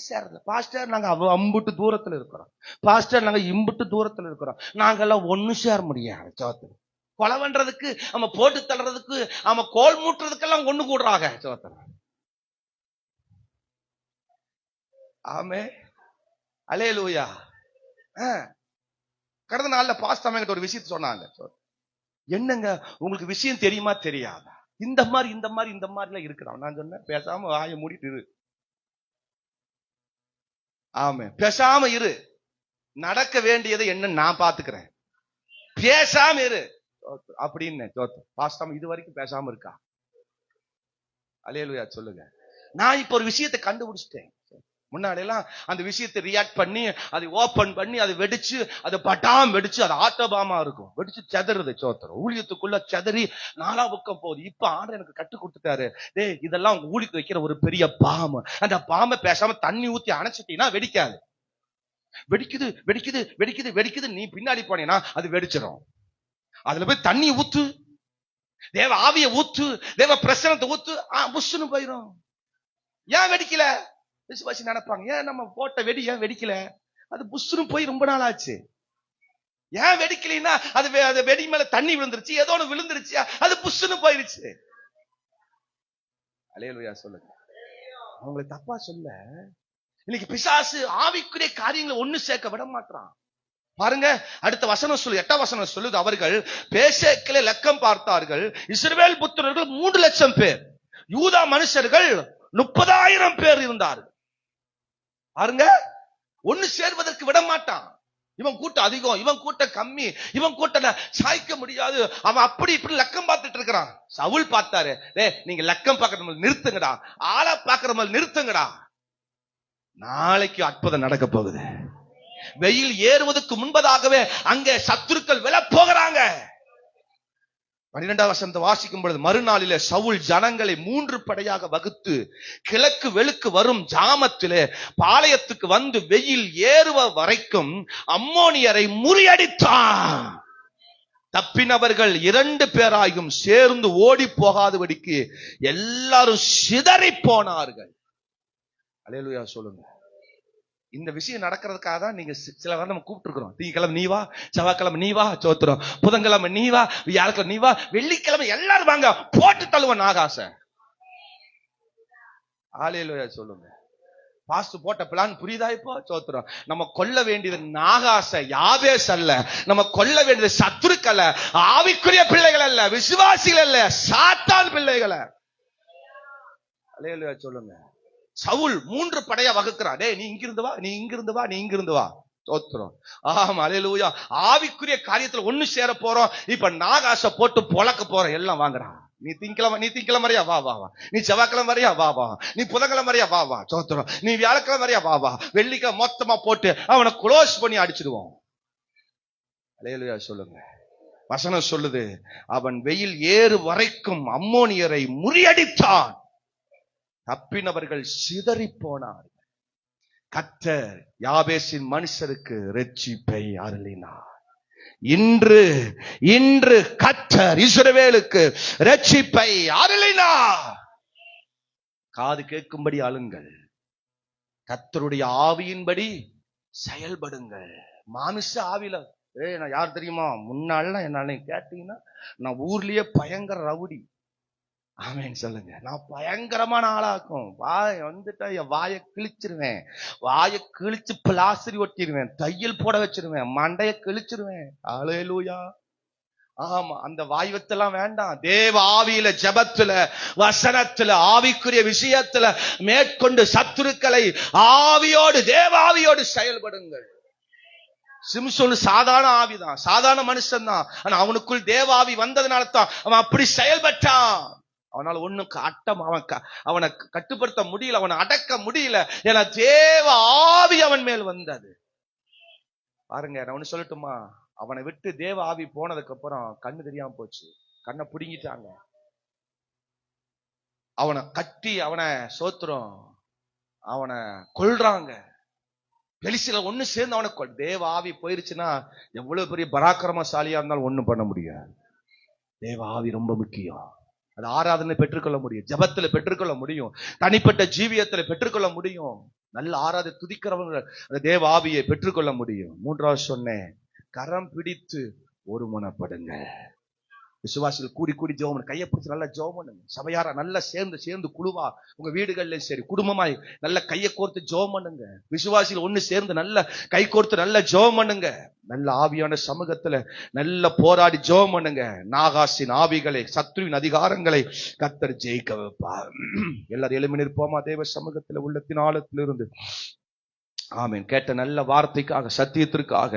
[SPEAKER 1] சேர்றது. பாஸ்டர் நாங்க அம்புட்டு தூரத்துல இருக்கிறோம், பாஸ்டர் நாங்க இம்புட்டு தூரத்துல இருக்கிறோம், நாங்க எல்லாம் ஒண்ணு சேர முடியாது. சோத்திரம், கொலை பண்றதுக்கு, நம்ம போட்டு தள்ளுறதுக்கு, நம்ம கோல் மூட்டுறதுக்கெல்லாம் ஒண்ணு கூடுறாங்க. சோத்திரம், ஆமே அல்லேலூயா. கடந்த நாள்ல பாஸ்டர் என்கிட்ட ஒரு விஷயத்தை சொன்னாங்க. என்னங்க உங்களுக்கு விஷயம் தெரியுமா தெரியாதா, இந்த மாதிரி எல்லாம் இருக்கிறான். நான் சொன்னேன், பேசாம வாயை மூடிட்டு இரு. ஆமே, பேசாம இரு, நடக்க வேண்டியதை என்ன நான் பாத்துக்கிறேன், பேசாம இரு அப்படின்னு. பாஸ்டர் இது வரைக்கும் பேசாம இருக்கா? அல்லேலூயா சொல்லுங்க. நான் இப்ப ஒரு விஷயத்தை கண்டுபிடிச்சிட்டேன். முன்னாடி எல்லாம் அந்த விஷயத்தை ரியாக்ட் பண்ணி, அதை ஓபன் பண்ணி, அதை வெடிச்சு, அதை பட்டாம் வெடிச்சு, அது ஆட்டோபாமா இருக்கும், வெடிச்சு செதறுது. சோத்திரம், ஊழியத்துக்குள்ள செதறி நாலா பக்கம் போகுது. இப்ப ஆண்டவர் எனக்கு கற்றுக் கொடுத்துட்டாரு, டேய் இதெல்லாம் உங்க ஊழிக்கு வைக்கிற ஒரு பெரிய பாம்பு, அந்த பாம்பை பேசாம தண்ணி ஊத்தி அணைச்சிட்டீங்கன்னா வெடிக்காது. வெடிக்குது வெடிக்குது வெடிக்குது வெடிக்குது, நீ பின்னாடி போனீங்கன்னா அது வெடிச்சிடும். அதுல போய் தண்ணி ஊத்து, தேவ ஆவிய ஊத்து, தேவ பிரசனத்தை ஊத்து, புஷ்ஷுன்னு போயிடும். ஏன் வெடிக்கல? விசுவாசி நினைப்பாங்க, ஏன் நம்ம போட்ட வெடி ஏன் வெடிக்கல? அது புஷ்ஷுன்னு போய் ரொம்ப நாள் ஆச்சு. ஏன் வெடிக்கலைன்னா அது வெடி மேல தண்ணி விழுந்துருச்சு, ஏதோ ஒண்ணு விழுந்துருச்சு, அது புஷ்ஷுன்னு போயிருச்சு. அல்லேலூயா சொல்லுங்க. அவங்களை தப்பா சொல்ல, இன்னைக்கு பிசாசு ஆவிக்குரிய காரியங்களை ஒண்ணு சேர்க்க விட மாட்டான். பாருங்க, அடுத்த வசனம் சொல்லு, 8ஆம் வசனம் சொல்லுது, அவர்கள் பேசேக்கிலே லக்கம் பார்த்தார்கள், இஸ்ரவேல் புத்திரர்கள் 3 லட்சம் பேர், யூதா மனுஷர்கள் 30,000 பேர் இருந்தார்கள். பாருங்க, ஒண்ணு சேர்வதற்கு விட மாட்டான். இவன் கூட்டம் அதிகம், இவன் கூட்டம் கம்மி, இவன் கூட்டம் சாய்க்க முடியாது, அவன் அப்படி இப்படி லக்கம் பார்த்துட்டு இருக்கிறான். சவுல் பார்த்தாரு, நீங்க லக்கம் பார்க்கற மாதிரி நிறுத்துங்கடா, ஆளை பார்க்கற மாதிரி நிறுத்துங்கடா, நாளைக்கு அற்புதம் நடக்க போகுது. வெயில் ஏறுவதற்கு முன்பதாகவே அங்கே சத்துருக்கள் விழ போகிறாங்க. 12ஆம் வசனத்தை வாசிக்கும் பொழுது, மறுநாளிலே சவுல் ஜனங்களை 3 படையாக வகுத்து கிழக்கு வெளுக்கு வரும் ஜாமத்திலே பாளையத்துக்கு வந்து வெயில் ஏறுவ வரைக்கும் அம்மோனியரை முறியடித்தான். தப்பினவர்கள் 2 பேராயும் சேர்ந்து ஓடி போகாதபடிக்கு எல்லாரும் சிதறி போனார்கள். அல்லேலூயா சொல்லுங்க. இந்த விஷயம் நடக்கிறதுக்காக தான் நீங்க சில வாரம் நம்ம கூப்பிட்டு இருக்கிறோம். திங்கக்கிழமை நீ வா, செவ்வாய்க்கிழமை நீ வா, சோத்திரம், புதன்கிழமை நீ வா, வியாழக்கிழமை நீ வா, வெள்ளிக்கிழமை எல்லாரும் வாங்க, போட்டு தள்ளுவோம் நாகாச. ஹல்லேலூயா சொல்லுங்க. பாஸ்ட் போட்ட பிளான் புரியுதா? இப்போ சோத்திரம். நம்ம கொல்ல வேண்டியது நாகாச யாபேஸ் அல்ல, நம்ம கொல்ல வேண்டியது சத்துருக்கள், ஆவிக்குரிய பிள்ளைகள் அல்ல, விசுவாசிகள் அல்ல, சாத்தான் பிள்ளைகளை. ஹல்லேலூயா சொல்லுங்க. சவுல் 3 படையா வகுக்கிறான். டேய் நீ இங்கிருந்து வா, நீ இங்கிருந்து வா, நீ இங்கிருந்து வா. சோத்திரம். ஆமா ஹல்லேலூயா. ஆவிக்குரிய காரியத்துல ஒண்ணு சேர போறோம். இப்ப நாகாச போட்டு பொளக்க போறோம். எல்லாம் வாங்குறான். நீ திங்கக்கிழமை வரையா வா வா வா, நீ செவ்வாய்க்கிழமை வரையா வா வா, நீ புதன்கிழமை வரையா வா வா. சோத்திரம். நீ வியாழக்கிழமை வரையா வா வா. வெள்ளிக்கிழமை மொத்தமா போட்டு அவனை க்ளோஸ் பண்ணி அடிச்சிடுவோம். ஹல்லேலூயா சொல்லுங்க. வசனம் சொல்லுது, அவன் வெயில் ஏறு வரைக்கும் அம்மோனியரை முறியடித்தான், தப்பினவர்கள் சிதறி போனார். கர்த்தர் யாபேசின் மனுஷருக்கு இரட்சிப்பை அருளினார். இன்று கர்த்தர் இஸ்ரவேலுக்கு இரட்சிப்பை அருளினார். காது கேட்கும்படி அழுங்கள், கர்த்தருடைய ஆவியின்படி செயல்படுங்கள். மானுஷ ஆவில நான் யார் தெரியுமா? முன்னால என்ன கேட்டீங்கன்னா, நான் ஊர்லயே பயங்கர ரவுடி. ஆமேன் சொல்லுங்க. நான் பயங்கரமான ஆளாக்கும். வாய் வந்துட்டா என் வாயை கிழிச்சிருவேன், வாயை கிழிச்சு பிளாஸ்டரி ஒட்டிடுவேன், தையல் போட வச்சிருவேன், மண்டைய கிழிச்சிருவேன். ஹல்லேலூயா. ஆமா, அந்த வாய்வத்தெல்லாம் வேண்டாம். தேவ ஆவியில, ஜெபத்துல, வசனத்துல, ஆவிக்குரிய விஷயத்துல மேற்கொண்டு சத்துருக்களை ஆவியோடு, தேவ ஆவியோடு செயல்படுங்கள். சிம்சோன் சாதாரண ஆவிதான், சாதாரண மனுஷன் தான். ஆனா அவனுக்குள் தேவ ஆவி வந்ததுனால தான் அவன் அப்படி செயல்பட்டான். அவனால ஒண்ணும் அவனை கட்டுப்படுத்த முடியல, அவனை அடக்க முடியல. ஏன்னா தேவ ஆவி அவன் மேல் வந்தது. பாருங்க, நான் ஒண்ணு சொல்லட்டுமா? அவனை விட்டு தேவ ஆவி போனதுக்கு அப்புறம் கண்ணு தெரியாம போச்சு, கண்ணை புடுங்கிட்டாங்க. அவனை கட்டி அவனை சோத்திரம் அவனை கொல்றாங்க. பெலிசில ஒண்ணு சேர்ந்து அவனை தேவ ஆவி போயிருச்சுன்னா எவ்வளவு பெரிய பராக்கிரமசாலியா இருந்தாலும் ஒண்ணும் பண்ண முடியாது. தேவ ஆவி ரொம்ப முக்கியம். அது ஆராதனை பெற்றுக்கொள்ள முடியும், ஜபத்துல பெற்றுக்கொள்ள முடியும், தனிப்பட்ட ஜீவியத்துல பெற்றுக்கொள்ள முடியும். நல்ல ஆராதனை துதிக்கிறவங்க அந்த தேவ ஆவியை பெற்றுக்கொள்ள முடியும். 3வது சொன்னேன், கரம் பிடித்து ஒருமனப்படுங்க. விசுவாசிகள் கூடி கூடி ஜெபம் பண்ணு, கையை பிடிச்சி நல்லா ஜெபம் பண்ணுங்க. சபையாரா நல்லா சேர்ந்து குழுவா உங்க வீடுகள்ல சரி, குடும்பமாய் நல்ல கையை கோர்த்து ஜெபம் பண்ணுங்க. விசுவாசிகள் ஒண்ணு சேர்ந்து நல்ல கை கோர்த்து நல்ல ஜெபம் பண்ணுங்க. நல்ல ஆவியான சமூகத்துல நல்ல போராடி ஜெபம் பண்ணுங்க. நாகாசின் ஆவிகளை, சத்ருவின் அதிகாரங்களை கர்த்தர் ஜெயிக்க வைப்பார். எல்லாரும் எழும்பி நிற்போமா தேவ சமூகத்துல உள்ளத்தின் ஆழத்திலிருந்து. ஆமேன். கேட்ட நல்ல வார்த்தைக்காக, சத்தியத்திற்காக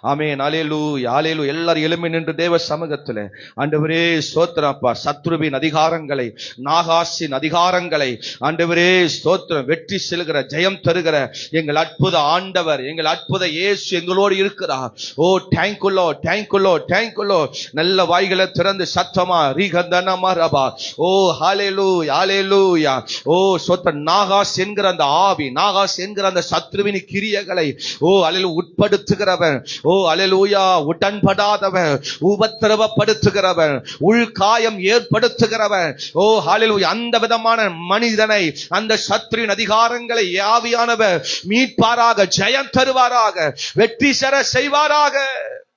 [SPEAKER 1] ஆமேன். அல்லேலூயா அல்லேலூயா. எல்லாரும் எழும்பி நின்று தேவ சமூகத்துல ஆண்டவரே ஸ்தோத்திரம் அப்பா. சத்ருவின் அதிகாரங்களை, நாகாசின் அதிகாரங்களை ஆண்டவரே ஸ்தோத்திரம், வெற்றி செல்கிற, ஜெயம் தருகிற எங்கள் அற்புத ஆண்டவர், எங்கள் அற்புத இயேசு எங்களோடு இருக்கிறார். ஓ தேங்க்யூ தேங்க்யூ. நல்ல வாய்களை திறந்து சத்தமா ரீகந்தனமா ரபா. ஓ ஹல்லேலூயா அல்லேலூயா. ஓ ஸ்தோத்திரம். நாகாஸ் என்கிற அந்த ஆவி, நாகாஸ் என்கிற அந்த சத்ருவின் கிரியைகளை ஓ அல்லேலூயா உட்படுத்துகிறவன், ஓ அல்லேலூயா உடன்படாதவன், உபத்திரவப்படுத்துகிறவன், உள்காயம் ஏற்படுத்துகிறவன், ஓ அல்லேலூயா அந்த விதமான மனிதனை, அந்த சத்ருவின் அதிகாரங்களை ஆவியானவர் மீட்பாராக, ஜெயம் தருவாராக, வெற்றி பெற செய்வாராக.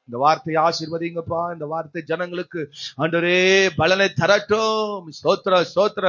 [SPEAKER 1] இந்த வார்த்தையை ஆசீர்வதிங்கப்பா. இந்த வார்த்தை ஜனங்களுக்கு ஆண்டவரே பலனை தரட்டும். ஸ்தோத்திரம் ஸ்தோத்திரம்.